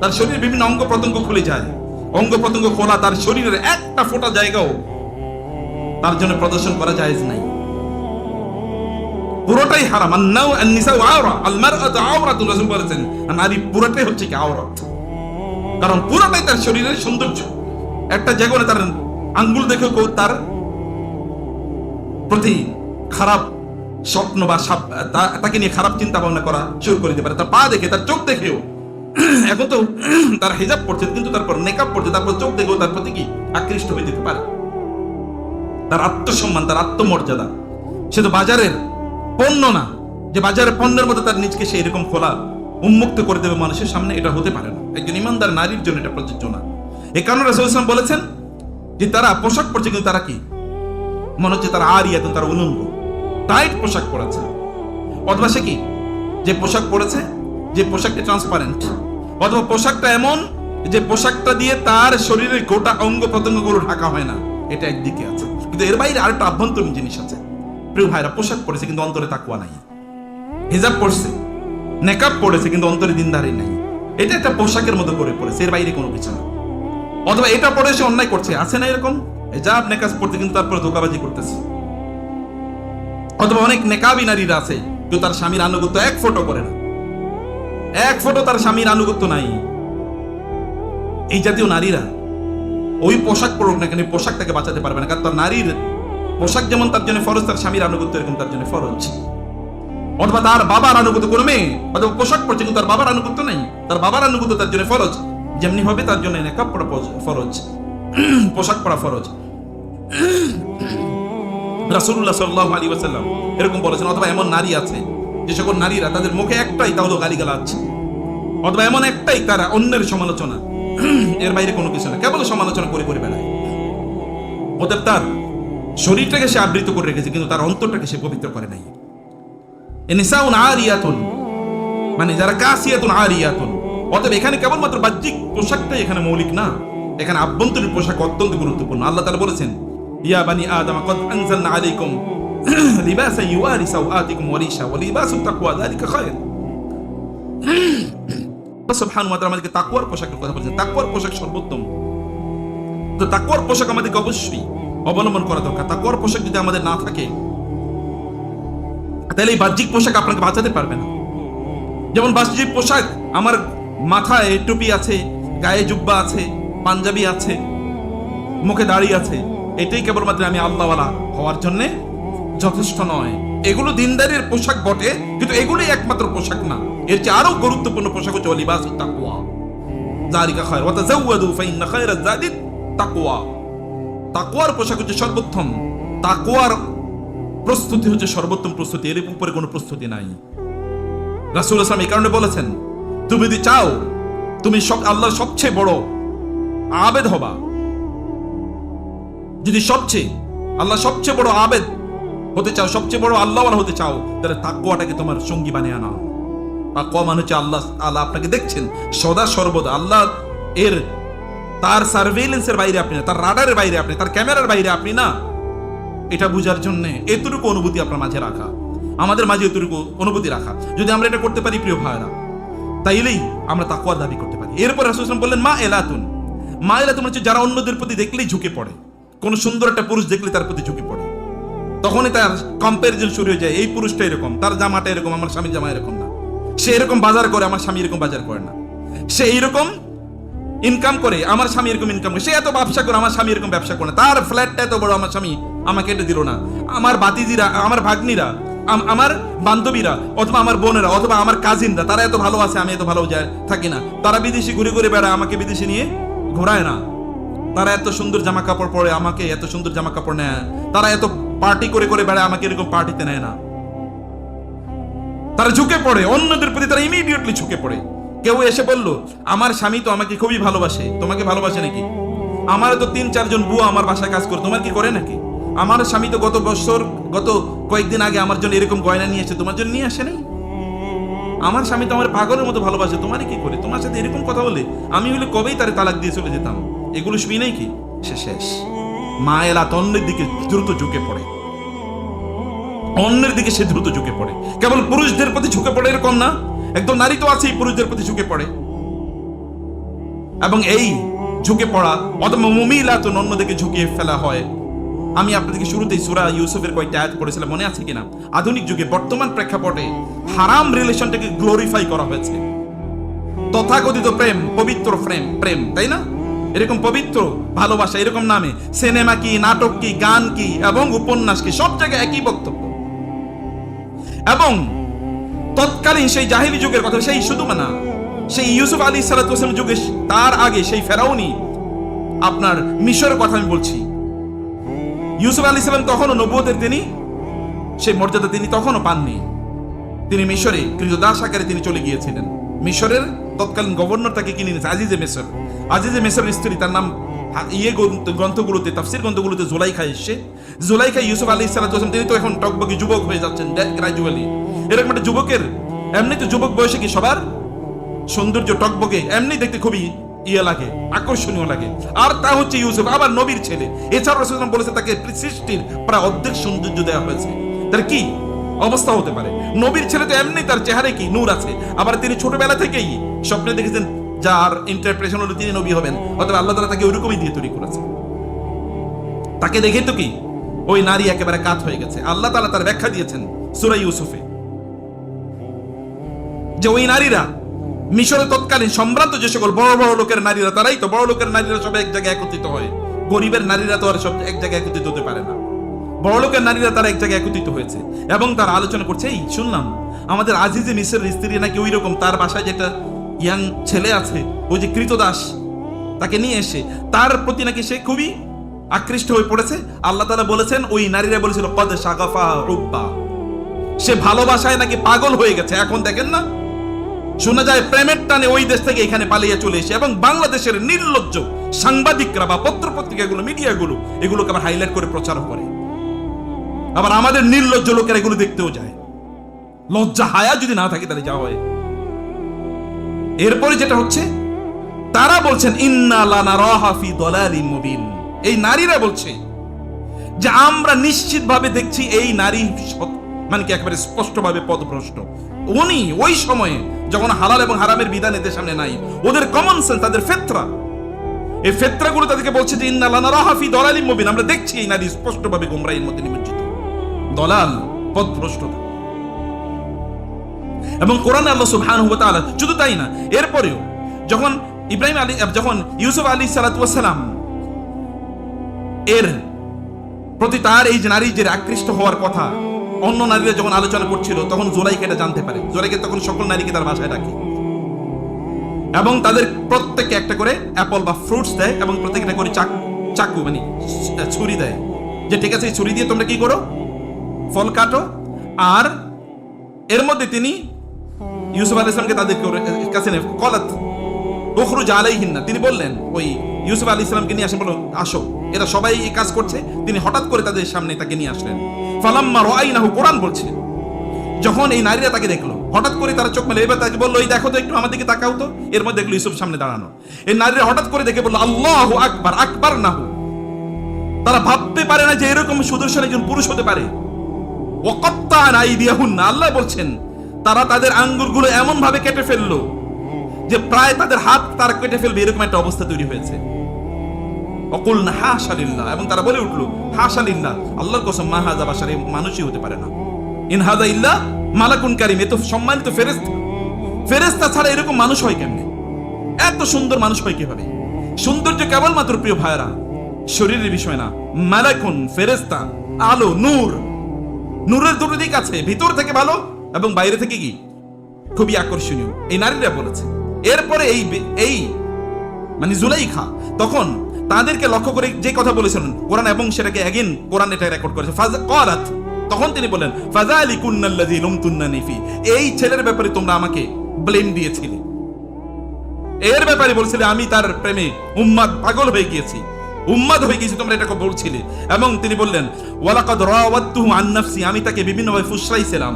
তার শরীরের বিভিন্ন অঙ্গ প্রত্যঙ্গ খুলে যায়, অঙ্গ প্রত্যঙ্গ খোলা, তার শরীরের একটা ফোঁটা জায়গাও তার জন্য প্রদর্শন করা জায়েজ নাই, পুরোটাই হারাম। আন-নিসাউ আওরা, আল-মারআতু আওরাতুন, রাসূল বলেছেন নারী পুরোটাই হচ্ছে কি আওরাত, কারণ পুরোটাই তার শরীরের সৌন্দর্য। একটা জায়গায় তার আঙ্গুল দেখে কেউ তার প্রতি খারাপ স্বপ্ন বা তাকে নিয়ে খারাপ চিন্তা ভাবনা করা শুরু করে দিতে পারে, তার পা দেখে, তার চোখ দেখেও। এখন তো তার হিজাব পড়ছে, কিন্তু তারপর নেকাব পড়ছে, তারপর চোখ দেখেও তার প্রতি কি আকৃষ্ট হয়ে যেতে পারে। তার আত্মসম্মান, তার আত্মমর্যাদা, সে তো বাজারের পণ্য না যে বাজারের পণ্যের মধ্যে তার নিজকে সে এরকম খোলা উন্মুক্ত করে দেবে মানুষের সামনে, এটা হতে পারে না। একজন ইমানদার নারীর জন্য এটা প্রযোজ্য না। এই কারণে রাসূল সাল্লাল্লাহু আলাইহি ওয়াসাল্লাম বলেছেন যে তারা পোশাক পরছে, কিন্তু তারা কি মনে হচ্ছে তারা আরিয়াতুন, তারা উলঙ্গ, টাইট পোশাক পরেছে, অথবা সে কি যে পোশাক পরেছে, যে পোশাকটা ট্রান্সপারেন্ট, অথবা পোশাকটা এমন যে পোশাকটা দিয়ে তার শরীরের গোটা অঙ্গ প্রত্যঙ্গগুলো ঢাকা হয় না, এটা একদিকে আছে। কিন্তু এর বাইরে আরেকটা আভ্যন্তরীণ জিনিস আছে, প্রিয় ভাইরা, পোশাক পরেছে কিন্তু অন্তরে তাকওয়া নাই, হিজাব পরছে, নেকাব পড়েছে কিন্তু অন্তরে দিনদারি নাই, এটা একটা পোশাকের মতো করে পড়েছে, এর বাইরে কোনো কিছু না। অথবা এটা পড়ে সে অন্যায় করছে, আছে না এরকম, হিজাব নেকাব পড়তে কিন্তু তারপরে ধোঁকাবাজি করতেছে। অথবা অনেক নেকাবী নারীরা আছে কিন্তু তার স্বামীর আনুগত্য এক ফোঁটো করে না, এক ফোঁটো তার স্বামীর আনুগত্য নাই। এই জাতীয় নারীরা ওই পোশাক পরুক না কেন, পোশাক তাকে বাঁচাতে পারবে না, কারণ তার নারীর পোশাক যেমন তার জন্য ফরজ, তার স্বামীর আনুগত্য এরকম তার জন্য ফরজ। অথবা তার বাবার আনুগত্য করবে, অথবা পোশাক পরছে কিন্তু তার বাবার আনুগত্য নেই, তার বাবার আনুগত্য তার জন্য ফরজ, যেমনি হবে তার জন্য নেকাব পরা ফরজ, পোশাক পরা ফরজ। রাসূলুল্লাহ সাল্লাল্লাহু আলাইহি ওয়াসাল্লাম এরকম বলেছেন। অথবা এমন নারী আছে যে সকল নারীরা তাদের মুখে একটাই, তা হলো গালিগালাজ, অথবা এমন একটাই তারা অন্যের সমালোচনা, এর বাইরে কোনো কিছু না, কেবল সমালোচনা করে করে বেড়ায়। অতএব তার শরীরটাকে সে আবৃত করে রেখেছে কিন্তু তার অন্তরটাকে সে পবিত্র করে নাই। নিসাউন আরিয়াতুন, মানে যারা কাসিয়াতুন আরিয়াতুন। অতএব এখানে কেবলমাত্র বাহ্যিক পোশাকটাই এখানে মৌলিক না, এখানে আভ্যন্তরীণ পোশাক অত্যন্ত গুরুত্বপূর্ণ। আল্লাহ তাআলা বলেছেন, ইয়া বানি আদম কদ আনজালনা আলাইকুম লিবাসান ইউয়ারি সাওআতিকুম ওয়া রিশা ওয়া লিবাসুত তাকওয়া যালিকা খায়র। আল্লাহ সুবহানাহু ওয়া তাআলা আমাদেরকে তাকওয়ার পোশাকের কথা বলেছেন, তাকওয়ার পোশাক সর্বোত্তম। তো তাকওয়ার পোশাক আমাদেরকে অবশ্যই অবলম্বন করা দরকার। তাকওয়ার পোশাক যদি আমাদের না থাকে তাহলে এই বাহ্যিক পোশাক আপনাকে বাঁচাতে পারবে না। যেমন বাহ্যিক পোশাক, আমার মাথায় টুপি আছে, গায়ে জুব্বা আছে, পাঞ্জাবি আছে, মুখে দাড়ি আছে, এটাই কেবলমাত্র আমি আল্লাহওয়ালা হওয়ার জন্য যথেষ্ট নয়। এগুলো দিনদারির পোশাক বটে কিন্তু এগুলোই একমাত্র পোশাক না, এর চেয়ে আরো গুরুত্বপূর্ণ পোশাক হচ্ছে লিবাসুত তাকওয়া যালিকা খায়র ওয়া তাযাওয়াদু ফাইন্না খায়রাজ যাদিত তাকওয়া। তাকওয়ার পোশাক হচ্ছে সর্বোত্তম, তাকওয়ার প্রস্তুতি হচ্ছে সর্বোত্তম প্রস্তুতি, এর উপরে কোনো প্রস্তুতি নাই। রাসূলুল্লাহ সাল্লাল্লাহু আলাইহি ওয়াসাল্লাম এই কারণে বলেছেন, তুমি যদি চাও তুমি আল্লাহর সবচেয়ে বড় আবেদ হবা, যদি আল্লাহ সবচেয়ে বড় আবেদ হতে চাও, সবচেয়ে বড় আল্লাহওয়ালা হতে চাও, তাহলে তাকওয়াটাকে তোমার সঙ্গী বানিয়ে আনাও। তাকওয়া মানে হচ্ছে আল্লাহ আপনাকে দেখছেন সদা সর্বদা, আল্লাহ এর তার সার্ভেইলেন্সের বাইরে আপনি না, তার রাডারের বাইরে আপনি, তার ক্যামেরার বাইরে আপনি না, এটা বুঝার জন্য এতটুকু অনুভূতি আপনার মাঝে রাখা, আমাদের মাঝে এতটুকু অনুভূতি রাখা। যদি আমরা এটা করতে পারি প্রিয় ভাইরা, তাইলেই আমরা তাকওয়ার দাবি করতে পারি। এরপর রাসূল সাল্লাল্লাহু আলাইহি ওয়াসাল্লাম বললেন, মা এলাতুন হচ্ছে যারা অন্যদের প্রতি দেখলেই ঝুঁকে পড়ে, কোন সুন্দর একটা পুরুষ দেখলে তার প্রতি ঝুঁকে পড়ে, তখনই তার কম্পারিজন শুরু হয়ে যায়, এই পুরুষটা এরকম, তার জামাটা এরকম, আমার স্বামীর জামা এরকম না, সে এরকম বাজার করে, আমার স্বামী এরকম বাজার করে না, সে এইরকম ইনকাম করে, আমার স্বামী এরকম ইনকাম করে, সে এত ব্যবসা করে, আমার স্বামী এরকম ব্যবসা করে না, তার ফ্ল্যাটটা এত বড়, আমার স্বামী আমাকে এটা দিল না, আমার বাতিজিরা, আমার ভাগ্নিরা, আমার বান্ধবীরা, অথবা আমার বোনেরা, অথবা আমার কাজিনরা, তারা এত ভালো আছে, আমি এত ভালো থাকি না, তারা বিদেশি ঘুরে ঘুরে বেড়ায়, আমাকে বিদেশে নিয়ে ঘোরায় না, তারা এত সুন্দর জামা কাপড় পরে, আমাকে এত সুন্দর জামা কাপড় নেয়, তারা এত পার্টি করে করে বেড়ায়, আমাকে এরকম পার্টিতে নেয় না। তারা ঝুঁকে পড়ে অন্যদের প্রতি, তারা ইমিডিয়েটলি ঝুঁকে পড়ে। কেউ এসে বলল, আমার স্বামী তো আমাকে খুবই ভালোবাসে, তোমাকে ভালোবাসে নাকি? আমার তো 3-4 জন বুয়া আমার বাসায় কাজ করে, তোমার কি করে নাকি? আমার স্বামী তো গত কয়েকদিন আগে আমার জন্য এরকম গয়না নিয়ে এসে, তোমার জন্য নিয়ে আসে নাই? আমার স্বামী তো আমার পাগলের মতো ভালোবাসে, তোমারই কি করে? তোমার সাথে এরকম কথা বলে আমি হলে কবেই তারে তালাক দিয়ে চলে যেতাম। এগুলো শুনি নাই কি? সে শেষ। মা এলাত অন্যের দিকে দ্রুত ঝুঁকে পড়ে, অন্যের দিকে সে দ্রুত ঝুঁকে পড়ে। কেবল পুরুষদের প্রতি ঝুঁকে পড়ে এরকম না, একদম নারী তো আছেই পুরুষদের প্রতি ঝুঁকে পড়ে। এবং এই ঝুঁকে পড়া অথবা মুমিলাতুন, অন্যদিকে ঝুঁকিয়ে ফেলা হয়। আমি আপনাদেরকে শুরুতেই সূরা ইউসুফের কয়েকটা আয়াত পড়েছিলাম, মনে আছে কিনা? আধুনিক যুগে বর্তমান প্রেক্ষাপটে হারাম রিলেশনটাকে গ্লোরিফাই করা হয়েছে। তথাকথিত প্রেম, পবিত্র প্রেম, তাই না? এরকম পবিত্র ভালোবাসা, এরকম নামে সিনেমা কি, নাটক কি, গান কি এবং উপন্যাস কি, সব জায়গায় একই বক্তব্য। এবং তৎকালীন সেই জাহিলি যুগের কথা, সেই শুধু না, সেই ইউসুফ আলাইহিস সালাতু ওয়াস সালাম যুগে, তার আগে সেই ফেরাউনি, আপনার মিশরের কথা আমি বলছি। ইউসুফ আলাইহিস সালাম তখনও নবুয়তের সেই মর্যাদা তিনি তখনও পাননি। তিনি মিশরে ক্রীতদাস আকারে তিনি চলে গিয়েছিলেন। মিশরের তৎকালীন গভর্নর তাকে কিনে নিয়েছে, আজিজে মিসরের স্ত্রী, তার নাম গ্রন্থগুলোতে, তাফসীর গ্রন্থগুলোতে জুলাইখা এসছে। জুলাইখা ইউসুফ আলাইহিস সালাতু ওয়াস সালাম, তিনি তো এখন টকবকে যুবক হয়ে যাচ্ছেন গ্রাজুয়ালি। এরকম একটা যুবকের, এমনি তো যুবক বয়সে কি সবার সৌন্দর্য টকবকে এমনি দেখতে খুবই লাগে, আকর্ষণীয় লাগে, আর তা হচ্ছে ইউসুফ, আবার নবীর ছেলে। এছাড়াও রাসূলুল্লাহ বলেছে তাকে সৃষ্টির প্রায় অর্ধেক সৌন্দর্য দেওয়া হয়েছে। তার কি অবস্থা হতে পারে? নবীর ছেলে তো এমনি, তার চেহারায় কি নূর আছে, আবার তিনি ছোটবেলা থেকেই স্বপ্নে দেখেছেন যার ইন্টারপ্রেশন হলো তিনি নবী হবেন, অথবা আল্লাহ তাআলা তাকে ওইরকমই দিয়ে তৈরি করেছে। তাকে দেখে তো কি ওই নারী একেবারে কাত হয়ে গেছে। আল্লাহ তাআলা তার ব্যাখ্যা দিয়েছেন সূরা ইউসুফে, যে ওই নারীরা মিশরে তৎকালীন সম্ভ্রান্ত যে সকল বড় বড় লোকের নারীরা, তারাই তো বড় লোকের নারীরা সব এক জায়গায় একত্রিত হয়, গরিবের নারীরা তো আর সব এক জায়গায় একত্রিত হতে পারে না। বড় লোকের নারীরা তারা এক জায়গায় একত্রিত হয়েছে এবং তারা আলোচনা করছে, এই শুনলাম আমাদের আজিজে মিসরের স্ত্রী নাকি ওই রকম, তার বাসায় যেটা ইয়াং ছেলে আছে ওই যে কৃতদাস, তাকে নিয়ে এসে তার প্রতি নাকি সে খুবই আকৃষ্ট হয়ে পড়েছে। আল্লাহ তাআলা বলেছেন ওই নারীরা বলেছিল কদ শাগাফা রুব্বা, সে ভালোবাসায় নাকি পাগল হয়ে গেছে। এখন দেখেন না, শোনা যায় প্রেমের টানে ওই দেশ থেকে এখানে পালিয়ে চলে এসে, এবং বাংলাদেশের নির্লজ্জ সাংবাদিকরা বা পত্রপত্রিকাগুলো, মিডিয়াগুলো এগুলোকে আবার হাইলাইট করে প্রচার করে, আবার আমাদের নির্লজ্জ লোকেরা এগুলো দেখতেও যায়। লজ্জা হায়া যদি না থাকে তাহলে যা হয়। এরপরে যেটা হচ্ছে, তারা বলছেন ইন্না লানারাহা ফি দালালিন মুবিন, এই নারীরা বলছে যে আমরা নিশ্চিতভাবে দেখছি এই নারী মানে কি একেবারে স্পষ্টভাবে পথভ্রষ্ট। উনি ওই সময়ে যখন হালাল এবং হারামের বিধান এদের সামনে নাই, ওদের কমন সেন্স, তাদের ফেতরা, এই ফেতরাগুলো তাদেরকে বলছে যে ইন্না লানারাহা ফি দালালিন মুবিন, আমরা দেখছি এই নারী স্পষ্টভাবে গোমরাহির মধ্যে নিমজ্জিত, দলাল, পথভ্রষ্টতা। এবং কোরআনে আল্লাহ সুবহানাহু ওয়া তাআলা শুধু তাই না, এরপরেও যখন যখন ইউসুফ আলাইহিস সালাতু ওয়াস সালাম এর প্রতি তার এই যে নারী যে আকৃষ্ট হওয়ার কথা অন্য নারীরা যখন আলোচনা করছিল, তখন জুলাইখা এটা জানতে পারে। জুলাইখা তখন সকল নারীকে তার বাসায় ডাকে এবং তাদের প্রত্যেককে একটা করে অ্যাপল বা ফ্রুটস দেয় এবং প্রত্যেকটা করে চাকু মানে ছুরি দেয়, যে ঠিক আছে এই ছুরি দিয়ে তোমরা কি করো, ফল কাটো। আর এর মধ্যে তিনি ইউসুফ আলাইহিস সালামকে তাদের কাছে কলাত উখরুজ আলাইহিন্না, তিনি বললেন ওই ইউসুফ আলাইহিস সালামকে নিয়ে আসেন, বলো আসো, এরা সবাই এই কাজ করছে। তিনি হঠাৎ করে তাদের সামনে তাকে নিয়ে আসলেন। ফালাম্মা রাআইনাহু, কোরআন বলছে যখন এই নারীরা তাকে দেখলো, হঠাৎ করে তারা চোখ মেলে, এবার তাকে বললো এই দেখো তো একটু আমার দিকে তাকাও তো। এর মধ্যে দেখলো ইউসুফ সামনে দাঁড়ানো। এই নারীরা হঠাৎ করে দেখে বললো আল্লাহু আকবার, আকবার নাহু, তারা ভাবতে পারে না যে এরকম সুদর্শন একজন পুরুষ হতে পারে। ওয়াকাত্তা'না আইদিয়াহুন্না, আল্লাহ বলছেন তারা তাদের আঙ্গুলগুলো এমন ভাবে কেটে ফেললো যে প্রায় তাদের হাত তার কেটে ফেলবে, এরকম একটা অবস্থা তৈরি হয়েছে। ওয়াকুলনা হাশা লিল্লাহ, এবং তারা বলে উঠলো হাশা লিল্লাহ, আল্লাহর কসম, মা হাযা বাশার, মানুষই হতে পারে না, ইন হাযা ইল্লা মালাকুন কারীম, এ তো সম্মানিত ফেরেশতা। ফেরেশতা ছাড়া এরকম মানুষ হয় কেমনে? এত সুন্দর মানুষ হয় কিভাবে? সৌন্দর্য কেবলমাত্র প্রিয় ভাইরা শরীরের বিষয় না, মালাকুন ফেরেশতা, আলো, নূর, নূরের দুটো দিক আছে, ভিতর থেকে ভালো এবং বাইরে থেকে কি খুবই আকর্ষণীয়, এই নারীরা বলেছে। এরপরে এই মানে জুলাইখা তখন তাদেরকে লক্ষ্য করে যে কথা বলেছিলেন কোরআন, এবং সেটাকে এগেইন কোরআন এটা রেকর্ড করেছে, ফাযাকারাত, তখন তিনি বলেন ফাযালিকুন্নাল্লাযী লুমতুন্নানি ফি, এই ছেলের ব্যাপারে তোমরা আমাকে ব্লেম দিয়েছিলে, এর ব্যাপারে বলছিলে আমি তার প্রেমে উম্মাদ, পাগল হয়ে গিয়েছি, উম্মাদ হয়ে গিয়েছি, তোমরা এটাকে বলছিলে। এবং তিনি বললেন ওয়ালাকাদ রাওয়াদতুহু আন নাফসি, আমি তাকে বিভিন্নভাবে ফুসলাইছিলাম,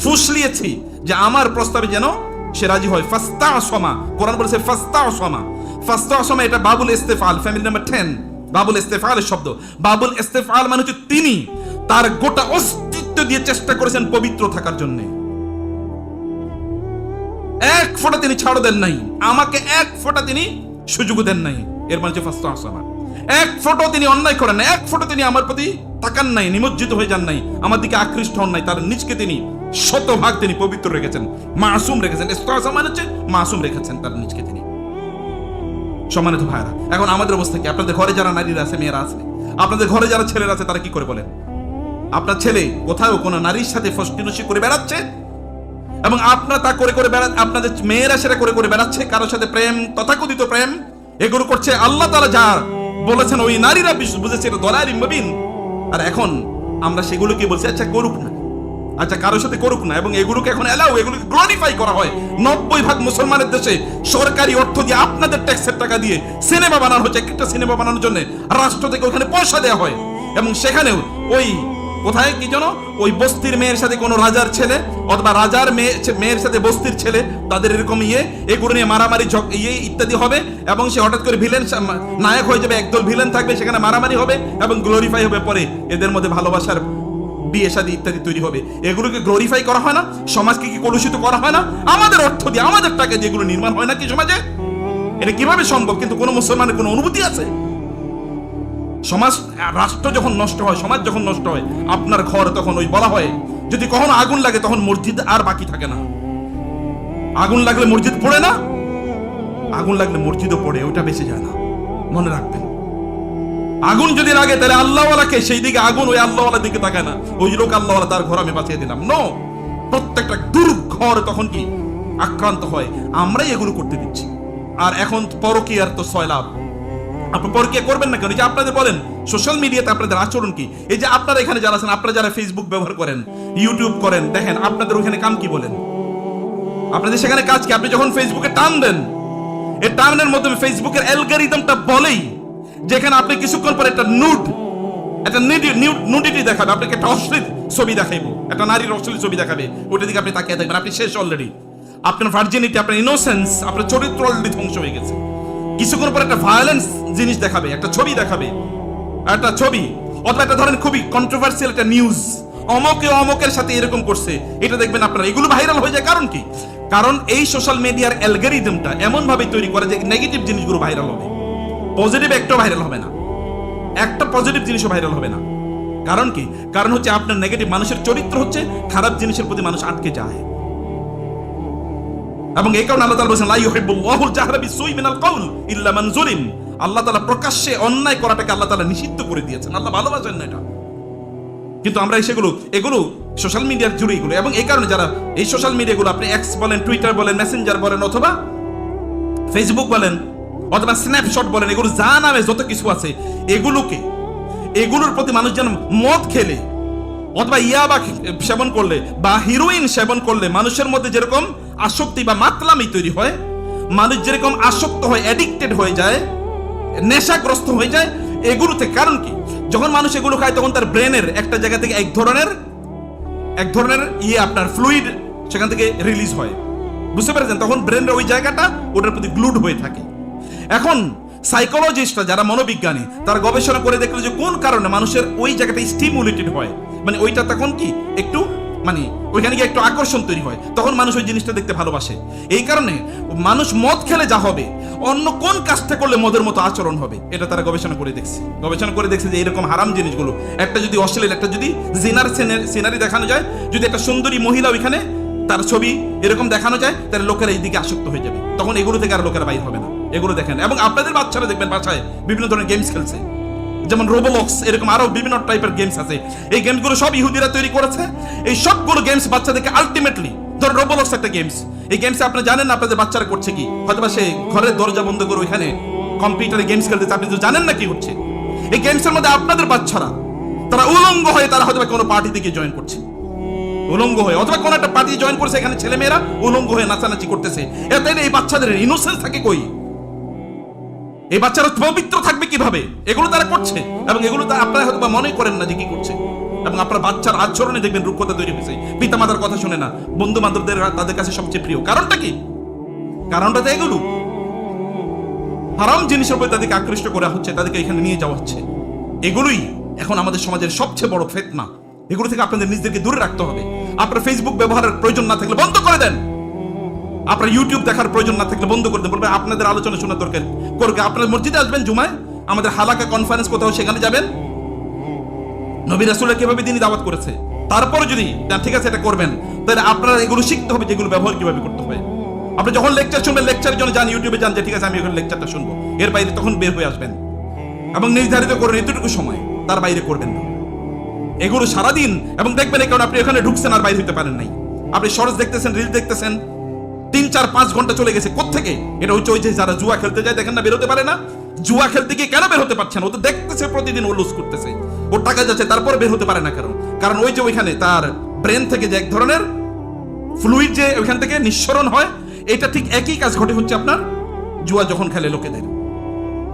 ফুসলিয়েছি যে আমার প্রস্তাবে যেন সে রাজি হয়। ফাস্তাসমা, কোরআন বলেছে ফাস্তাসমা, ফাস্তাসমা এটা বাবুল ইস্তেফাল, ফ্যামিলি নাম্বার 10, বাবুল ইস্তেফালের শব্দ। বাবুল ইস্তেফাল মানে হচ্ছে তিনি তার গোটা অস্তিত্ব দিয়ে চেষ্টা করেছেন পবিত্র থাকার জন্য, এক ফোঁটা তিনি ছাড় দেন নাই, আমাকে এক ফোঁটা তিনি সুযোগ দেন নাই, এর মানে হচ্ছে ফাস্তাসমা। এক ফোঁটা তিনি অন্যায় করেন না, এক ফোঁটা তিনি আমার প্রতি তাকান নাই, নিমজ্জিত হয়ে যান নাই, আমার দিকে আকৃষ্ট হন নাই, তার নিজকে তিনি শতভাগ তিনি পবিত্র রেখেছেন, মাসুম রেখেছেন। ইস্তেফা মানে হচ্ছে মাসুম রেখেছেন তার নিজকে তিনি। সম্মানিত ভাইরা, এখন আমাদের অবস্থা কি? আপনাদের ঘরে যারা নারীরা আছে, মেয়েরা আছে, আপনাদের ঘরে যারা ছেলেরা আছে, তারা কি করে বলেন? আপনার ছেলে কোথাও কোনো নারীর সাথে ফষ্টিনষ্টি করে বেড়াচ্ছে এবং আপনারা তা করে করে আপনাদের মেয়েরা সেটা করে করে বেড়াচ্ছে, কারোর সাথে প্রেম, তথাকথিত প্রেম, এগুলো করছে। আল্লাহ তাআলা যা বলেছেন ওই নারীরা বুঝেছে এটা দালালিন মুবিন, আর এখন আমরা সেগুলোকে বলছি আচ্ছা করুক না, আচ্ছা কারোর সাথে করুক না, এবং এগুলোকে এখন এলাও, এগুলোকে গ্লোরিফাই করা হয়। 90% মুসলমানের দেশে সরকারি অর্থ দিয়ে, আপনাদের ট্যাক্সের টাকা দিয়ে সিনেমা বানানো হচ্ছে। একটা সিনেমা বানানোর জন্য রাষ্ট্র থেকে ওখানে পয়সা দেওয়া হয়, এবং সেখানেও ওই কোথায় কি যেন ওই বস্তির মেয়ের সাথে কোনো রাজার ছেলে অথবা রাজার মেয়ের সাথে বস্তির ছেলে, তাদের এরকম এগুলো নিয়ে মারামারি ইত্যাদি হবে, এবং সে হঠাৎ করে ভিলেন নায়ক হয়ে যাবে, একদল ভিলেন থাকবে, সেখানে মারামারি হবে এবং গ্লোরিফাই হবে। পরে এদের মধ্যে ভালোবাসার বিয়ে শাদী ইত্যাদি তৈরি হবে, এগুলোকে গ্লোরিফাই করা হয় না? সমাজকে কি কলুষিত করা হয় না? আমাদের অর্থ দিয়ে, আমাদের টাকা দিয়ে এগুলো নির্মাণ হয় না কি সমাজে? এটা কিভাবে সম্ভব? কিন্তু কোনো মুসলমানের কোনো অনুভূতি আছে? সমাজ, রাষ্ট্র যখন নষ্ট হয়, সমাজ যখন নষ্ট হয়, আপনার ঘর তখন ওই বলা হয় যদি কখনো আগুন লাগে তখন মসজিদ আর বাকি থাকে না। আগুন লাগলে মসজিদ পড়ে না, আগুন লাগলে মসজিদও পড়ে, ওটা বেঁচে যায় না, মনে রাখবেন। আগুন যদি লাগে তাহলে আল্লাহওয়ালাকে সেই দিকে আগুন, ওই আল্লাহওয়ালার দিকে তাকায় না, ওই লোক আল্লাহওয়ালা তার ঘর আমি বাঁচিয়ে দিলাম। নো, প্রত্যেকটা দুর্ঘর তখন কি আক্রান্ত হয়, আমরাই এগুলো করতে দিচ্ছি। আর এখন পরকীয়ার তো সয়লাভ। আপনি পরকীয়া করবেন না কেন? এই যে আপনাদের বলেন সোশ্যাল মিডিয়াতে আপনাদের আচরণ কি? এই যে আপনারা এখানে যারা আছেন, আপনারা যারা ফেসবুক ব্যবহার করেন, ইউটিউব করেন, দেখেন আপনাদের ওখানে কাম কি বলেন? আপনাদের সেখানে কাজ কি? আপনি যখন ফেসবুকে টান দেন, এই টানের মাধ্যমে ফেসবুকের অ্যালগরিদমটা বলেই যেখানে আপনি কিছুক্ষণ পরে একটা নুডিটি দেখাবে, আপনাকে একটা অশ্লীল ছবি দেখাইবো, একটা নারীর অশ্লীল ছবি দেখাবে, ওটা দিকে আপনি তাকিয়ে থাকবেন, আপনি শেষ অলরেডি। আপনার ভার্জিনিটি, আপনার ইনোসেন্স, আপনার চরিত্র অলরেডি ধ্বংস হয়ে গেছে। কিছুক্ষণ পর একটা ভায়োলেন্স জিনিস দেখাবে, একটা ছবি দেখাবে, একটা ছবি অথবা একটা ধরেন খুবই কন্ট্রোভার্সিয়াল একটা নিউজ, অমকে অমকের সাথে এরকম করছে, এটা দেখবেন আপনারা, এগুলো ভাইরাল হয়ে যায়। কারণ কি? কারণ এই সোশ্যাল মিডিয়ার অ্যালগরিদমটা এমন ভাবে তৈরি করে যে নেগেটিভ জিনিসগুলো ভাইরাল হবে, পজিটিভ একটাও ভাইরাল হবে না, একটা পজিটিভ জিনিসও ভাইরাল হবে না। কারণ কি? কারণ হচ্ছে আপনার নেগেটিভ, মানুষের চরিত্র হচ্ছে খারাপ জিনিসের প্রতি মানুষ আটকে যায়। এবং এই কারণে আল্লাহ তাআলা বলেছেন লা ইউহিব্বুল্লাহুল জাহরা বিসসুই মিনাল কওল ইল্লা মান যুলিম। আল্লাহ তাআলা প্রকাশ্যে অন্যায় করাটাকে আল্লাহ তাআলা নিষিদ্ধ করে দিয়েছেন। আল্লাহ ভালোবাসেন না এটা। কিন্তু আমরা এগুলো সোশ্যাল মিডিয়ার জুড়ে এগুলো, এবং এই কারণে যারা এই সোশ্যাল মিডিয়াগুলো, আপনি এক্স বলেন, টুইটার বলেন, মেসেঞ্জার বলেন, অথবা ফেসবুক বলেন, অথবা স্ন্যাপশট বলেন, এগুলো যা নামে যত কিছু আছে, এগুলোর প্রতি মানুষ যেন মদ খেলে অথবা ইয়াবা সেবন করলে বা হিরোইন সেবন করলে মানুষের মধ্যে যেরকম আসক্তি বা মাতলামি তৈরি হয়, মানুষ যেরকম আসক্ত হয়, অ্যাডিক্টেড হয়ে যায়, নেশাগ্রস্ত হয়ে যায় এগুলোতে। কারণ কি? যখন মানুষ এগুলো খায় তখন তার ব্রেনের একটা জায়গা থেকে এক ধরনের আপনার ফ্লুইড সেখান থেকে রিলিজ হয়, বুঝতে পেরেছেন? তখন ব্রেনের ওই জায়গাটা ওটার প্রতি গ্লুড হয়ে থাকে। এখন সাইকোলজিস্টরা যারা মনোবিজ্ঞানী, তারা গবেষণা করে দেখলো যে কোন কারণে মানুষের ওই জায়গাটা স্টিমুলেটেড হয়, মানে ওইটা তখন কি একটু মানে ওইখানে গিয়ে একটু আকর্ষণ তৈরি হয়, তখন মানুষ ওই জিনিসটা দেখতে ভালোবাসে। এই কারণে মানুষ মদ খেলে যা হবে, অন্য কোন কাজটা করলে মদের মতো আচরণ হবে, এটা তারা গবেষণা করে দেখছে যে এরকম হারাম জিনিসগুলো, একটা যদি অশ্লীল, একটা যদি জিনার সিনারি দেখানো যায়, যদি একটা সুন্দরী মহিলা ওইখানে তার ছবি এরকম দেখানো যায়, তাহলে লোকেরা এই দিকে আসক্ত হয়ে যাবে, তখন এগুলো থেকে আর লোকেরা বাইর হবে না। এগুলো দেখেন, এবং আপনাদের বাচ্চারা দেখবেন বাসায় বিভিন্ন ধরনের গেমস খেলছে, যেমন রোবোলক্স, এরকম আরো বিভিন্ন টাইপের গেমস আছে। এই গেমসগুলো সব ইহুদিরা তৈরি করেছে। এই সবগুলো গেমস বাচ্চাদেরকে আলটিমেটলি, ধর রোবোলক্স একটা গেমস, এই গেমসে আপনি জানেন না আপনাদের বাচ্চারা করছে কি? হয়তোবা সে ঘরের দরজা বন্ধ করে ওইখানে কম্পিউটারে গেমস খেলতেছে, আপনি তো জানেন না কি হচ্ছে। এই গেমসের মধ্যে আপনাদের বাচ্চারা তারা উলঙ্গ হয়ে তারা হয়তো কোনো পার্টিতে গিয়ে জয়েন করছে, উলঙ্গ হয়ে, অথবা কোন একটা পার্টি জয়েন করছে, এখানে ছেলেমেয়েরা উলঙ্গ হয়ে নাচানাচি করতেছে। এতে এই বাচ্চাদের ইনোসেন্স থাকে কই? এই বাচ্চারা পবিত্র থাকবে কিভাবে? এগুলো তারা করছে, এবং এগুলো আপনারা হয়তো মনে করেন না যে কি করছে। এবং আপনার বাচ্চার আচরণে দেখবেন রূপকথা তৈরি হয়েছে, পিতা মাতার কথা শুনে না, বন্ধু বান্ধবদের তাদের কাছে সবচেয়ে প্রিয়। কারণটা কি? কারণটা তো এগুলো হারাম জিনিসের উপর তাদেরকে আকৃষ্ট করা হচ্ছে, তাদেরকে এখানে নিয়ে যাওয়া হচ্ছে। এগুলোই এখন আমাদের সমাজের সবচেয়ে বড় ফিতনা। এগুলো থেকে আপনাদের নিজেদেরকে দূরে রাখতে হবে। আপনার ফেসবুক ব্যবহারের প্রয়োজন না থাকলে বন্ধ করে দেন, আপনার ইউটিউব দেখার প্রয়োজন না থাকলে বন্ধ করে দেন। বলবেন আপনাদের আলোচনা শোনার দরকার করবে, আপনার মসজিদে আসবেন জুমায়, আমাদের হালাকা কনফারেন্স কোথাও সেখানে যাবেন, নবী রাসূলরা কিভাবে দিনই দাওয়াত করেছে, তারপরে যদি ঠিক আছে এটা করবেন, তাহলে আপনারা এগুলো শিখতে হবে, যেগুলো ব্যবহার কিভাবে করতে হয়। আপনি যখন লেকচার শুনবেন, লেকচারের জন্য যান, ইউটিউবে যান, যে ঠিক আছে আমি এখন লেকচারটা শুনবো, এর বাইরে তখন বের হয়ে আসবেন, এবং নির্ধারিত করুন এতটুকু সময়, তার বাইরে করবেন না এগুলো সারাদিন। এবং দেখবেন এই কারণে আপনি এখানে ঢুকছেন আর বাইরে হতে পারেন নাই, আপনি শর্টস দেখতেছেন, রিল দেখতেছেন, 3-4-5 ঘন্টা চলে গেছে কোত্থেকে? এটা হচ্ছে ওই যে যারা জুয়া খেলতে যায়, দেখেন না বের হতে পারে না। জুয়া খেলতে গিয়ে কেন বের হতে পারছেন? ও তো দেখতেছে প্রতিদিন ও লুজ করতেছে, ওর টাকা যাচ্ছে, তারপরে বের হতে পারে না। কারণ ওই যে ওইখানে তার ব্রেন থেকে যে এক ধরনের ফ্লুইড যে ওইখান থেকে নিঃসরণ হয়, এটা ঠিক একই কাজ ঘটে হচ্ছে আপনার জুয়া যখন খেলে লোকেদের,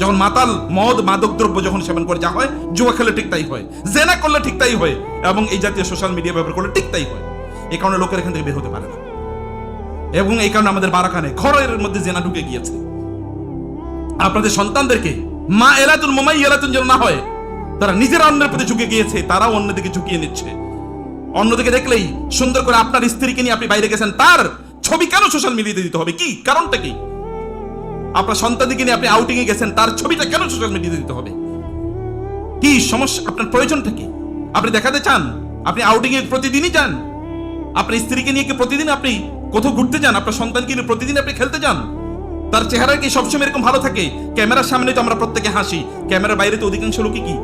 যখন মাতাল মদ মাদক দ্রব্য যখন সেবন করে যা হয়, জুয়া খেলে ঠিক তাই হয়, জেনা করলে ঠিক তাই হয়, এবং এই জাতীয় সোশ্যাল মিডিয়া ব্যবহার করলে ঠিক তাই হয়। এই কারণে লোকের এখান থেকে বের হতে পারে না, এবং এই কারণে আমাদের বারাকানে ঘরের মধ্যে জেনা ঢুকে গিয়েছে। আপনাদের সন্তানদেরকে মা এলাতুন মামাই এলাতুন যেন না হয়, তারা নিজেরা অন্যের প্রতি ঝুঁকে গিয়েছে, তারাও অন্যদিকে ঝুঁকিয়ে নিচ্ছে। অন্যদিকে দেখলেই সুন্দর করে আপনার স্ত্রীকে নিয়ে আপনি বাইরে গেছেন, তার ছবি কেন সোশ্যাল মিডিয়াতে দিতে হবে? কি কারণটা কি? আপনার সন্তানকে নিয়ে আপনি আউটিং এ গেছেন, তার ছবিটা কেন সোশ্যাল মিডিয়াতে দিতে হবে? কি সমস্যা? আপনার প্রয়োজনটা কি? আপনি দেখাতে চান আপনি আউটিং এ প্রতিদিনই যান? আপনার স্ত্রীকে নিয়ে কি প্রতিদিন আপনি কোথাও ঘুরতে যান? আপনার সন্তানকে নিয়ে প্রতিদিন আপনি খেলতে যান? তার চেহারা কি সবসময় এরকম ভালো থাকে? ক্যামেরার সামনে তো আমরা প্রত্যেকে হাসি, ক্যামেরার বাইরে তো অধিকাংশ লোকই কি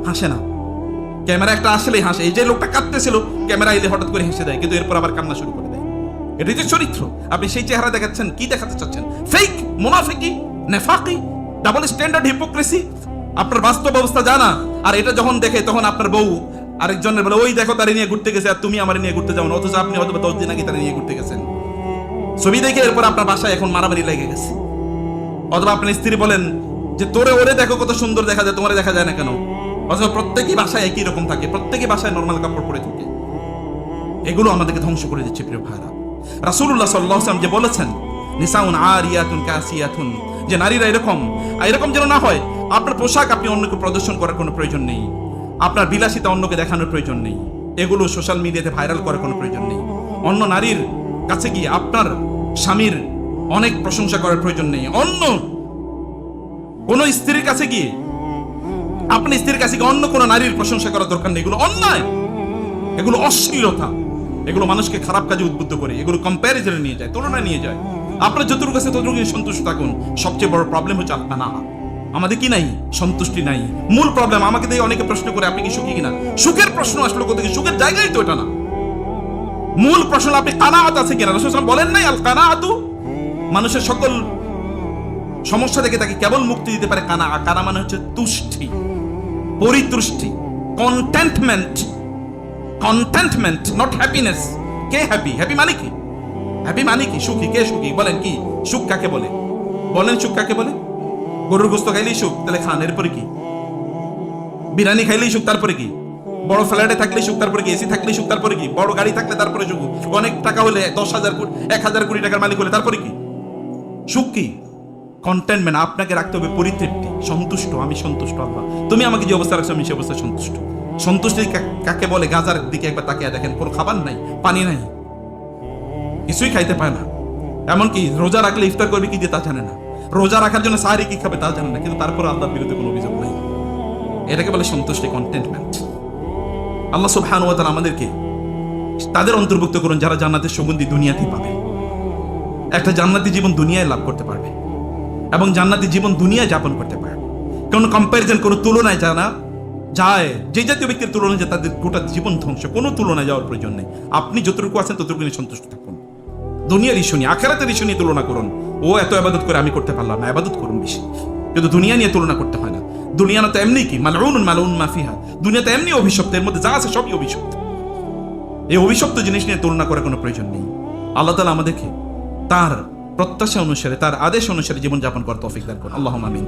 হাসে না। ক্যামেরা একটা আসলেই হাসে। এই যে লোকটা কাঁদতেছিল, ক্যামেরা এলে হঠাৎ করে হেসে দেয়, কিন্তু এরপর আবার কান্না শুরু করে দেয়। এটাই যে চরিত্র। আপনি সেই চেহারা দেখাচ্ছেন, কি দেখাতে চাচ্ছেন? ফেক, মুনাফিকি, নেফাকি, ডাবল স্ট্যান্ডার্ড, হিপোক্রেসি। আপনার বাস্তব অবস্থা জানা, আর এটা যখন দেখে তখন আপনার বউ আরেকজনের বলে, ওই দেখো তারে নিয়ে ঘুরতে গেছে, আর তুমি আমার নিয়ে ঘুরতে যাও না, অথচ আপনি হয়তো 10 দিন আগে তারে নিয়ে ঘুরতে গেছেন। ছবি দেখে এরপর আপনার বাসায় এখন মারামারি লেগে গেছে। অথবা আপনার স্ত্রী বলেন যে, তোরে ওরে দেখো কত সুন্দর দেখা যায়, তোমারে দেখা যায় না কেন? অথবা প্রত্যেকই বাসায় একই রকম থাকে, প্রত্যেকই বাসায় নরমাল কাপড় পরে থাকে। এগুলো আমাদেরকে ধ্বংস করে দিচ্ছে প্রিয় ভাইরা। রাসূলুল্লাহ সাল্লাল্লাহু আলাইহি ওয়াসাল্লাম যে বলেছেন, নিসাউন আরিয়াতুন কাসিয়াতুন, যে নারীরা এরকম যেন না হয়। আপনার পোশাক আপনি অন্যকে প্রদর্শন করার কোনো প্রয়োজন নেই, আপনার বিলাসিতা অন্যকে দেখানোর প্রয়োজন নেই, এগুলো সোশ্যাল মিডিয়াতে ভাইরাল করার কোনো প্রয়োজন নেই। অন্য নারীর কাছে গিয়ে আপনার স্বামীর অনেক প্রশংসা করার প্রয়োজন নেই। অন্য কোন স্ত্রীর কাছে গিয়ে আপনি স্ত্রীর কাছে গিয়ে অন্য কোন নারীর প্রশংসা করার দরকার নেই। এগুলো অন্যায়, এগুলো অশ্লীলতা, এগুলো মানুষকে খারাপ কাজে উদ্বুদ্ধ করে, এগুলো কম্প্যারিজনে নিয়ে যায়, তুলনায় নিয়ে যায়। আপনার যতটুকু কাছে ততটুকু সন্তুষ্ট থাকুন। সবচেয়ে বড় প্রবলেম হচ্ছে আপনার না, আমাদের কি নাই, সন্তুষ্টি নাই। মূল প্রবলেম, আমাকে দিয়ে অনেকে প্রশ্ন করে আপনি কি সুখী কিনা। সুখের প্রশ্ন আসলে কোথায়? সুখের জায়গায় তো এটা না। মূল প্রশ্ন আপনি কানাআত আছে কিনা। রাসূল সাল্লাল্লাহু আলাইহি ওয়াসাল্লাম বলেন নাই, আল কানাআতু, মানুষের সকল সমস্যা থেকে তাকে কেবল মুক্তি দিতে পারে কানা। কানা মানে হচ্ছে তুষ্টি, পরিতুষ্টি, কন্টেন্টমেন্ট। Contentment, not happiness. কে হ্যাপি? হ্যাপি মানে কি? হ্যাপি মানে কি? সুখী। কে সুখী? বলেন কি সুখ কাকে বলে? বলেন সুখ কাকে বলে? গরুর গোস্ত খাইলেই সুখ, তাহলে খান, এরপরে কি? বিরিয়ানি খাইলেই সুখ, তারপরে কি? বড় ফ্ল্যাটে থাকলে সুখ, তারপরে কি? এসি থাকলে সুখ, তারপরে কি? বড় গাড়ি থাকলে তারপরে সুখ, অনেক টাকা হলে 10,000 কোটি 1,000 কোটি টাকার মালিক হলে তারপরে কি? সুখ কি? কন্টেন্টমেন্ট। আপনাকে রাখতে হবে পরিতৃপ্তি, সন্তুষ্ট। আমি সন্তুষ্ট আল্লাহ, তুমি আমাকে যে অবস্থা রাখছো আমি সে অবস্থায় সন্তুষ্ট। সন্তুষ্টি কাকে বলে? গাজার দিকে একবার তাকিয়ে দেখেন, কোনো খাবার নাই, পানি নাই, কিছুই খাইতে পায় না। এমনকি রোজা রাখলে ইফতার করবে কি দিয়ে তা জানে না, রোজা রাখার জন্য সাহারি কি খাবে তা জানে না, কিন্তু তারপর আল্লাহর বিরুদ্ধে কোনো অভিযোগ নাই। এটাকে বলে সন্তুষ্টি, কন্টেন্টমেন্ট। আল্লাহ সুবহানাহু ওয়া তাআলা আমাদেরকে তাদের অন্তর্ভুক্ত করুন যারা জান্নাতের সুগন্ধি দুনিয়াতেই পাবে। একটা জান্নাতি জীবন দুনিয়ায় লাভ করতে পারবে এবং জান্নাতি জীবন দুনিয়ায় যাপন করতে পারবে। কোনো কম্প্যারিজন, কোনো তুলনায় জানা যায়, যে জাতীয় ব্যক্তির তুলনায় যায় তাদের গোটা জীবন ধ্বংস। কোনো তুলনায় যাওয়ার প্রয়োজন নেই। আপনি যতটুকু আছেন ততটুকু নিয়ে সন্তুষ্ট থাকুন। দুনিয়ার ইস্যু নিয়ে, আখিরাতের ইস্যু নিয়ে তুলনা করুন। ও এত ইবাদত করে, আমি করতে পারলাম না। ইবাদত করুন বেশি, কিন্তু দুনিয়া নিয়ে তুলনা করতে হয় না। দুনিয়া না তো এমনি কি মালউনুন মালউন মা ফিহা, দুনিয়া তো এমনি অভিশপ্ত, এর মধ্যে যা আছে সবই অভিশপ্ত। এই অভিশপ্ত জিনিস নিয়ে তুলনা করার কোনো প্রয়োজন নেই। আল্লাহ তাআলা আমাদেরকে তার প্রত্যাশা অনুসারে, তার আদেশ অনুসারে জীবন যাপন করার তৌফিক দান করুন। আল্লাহুম্মা আমিন।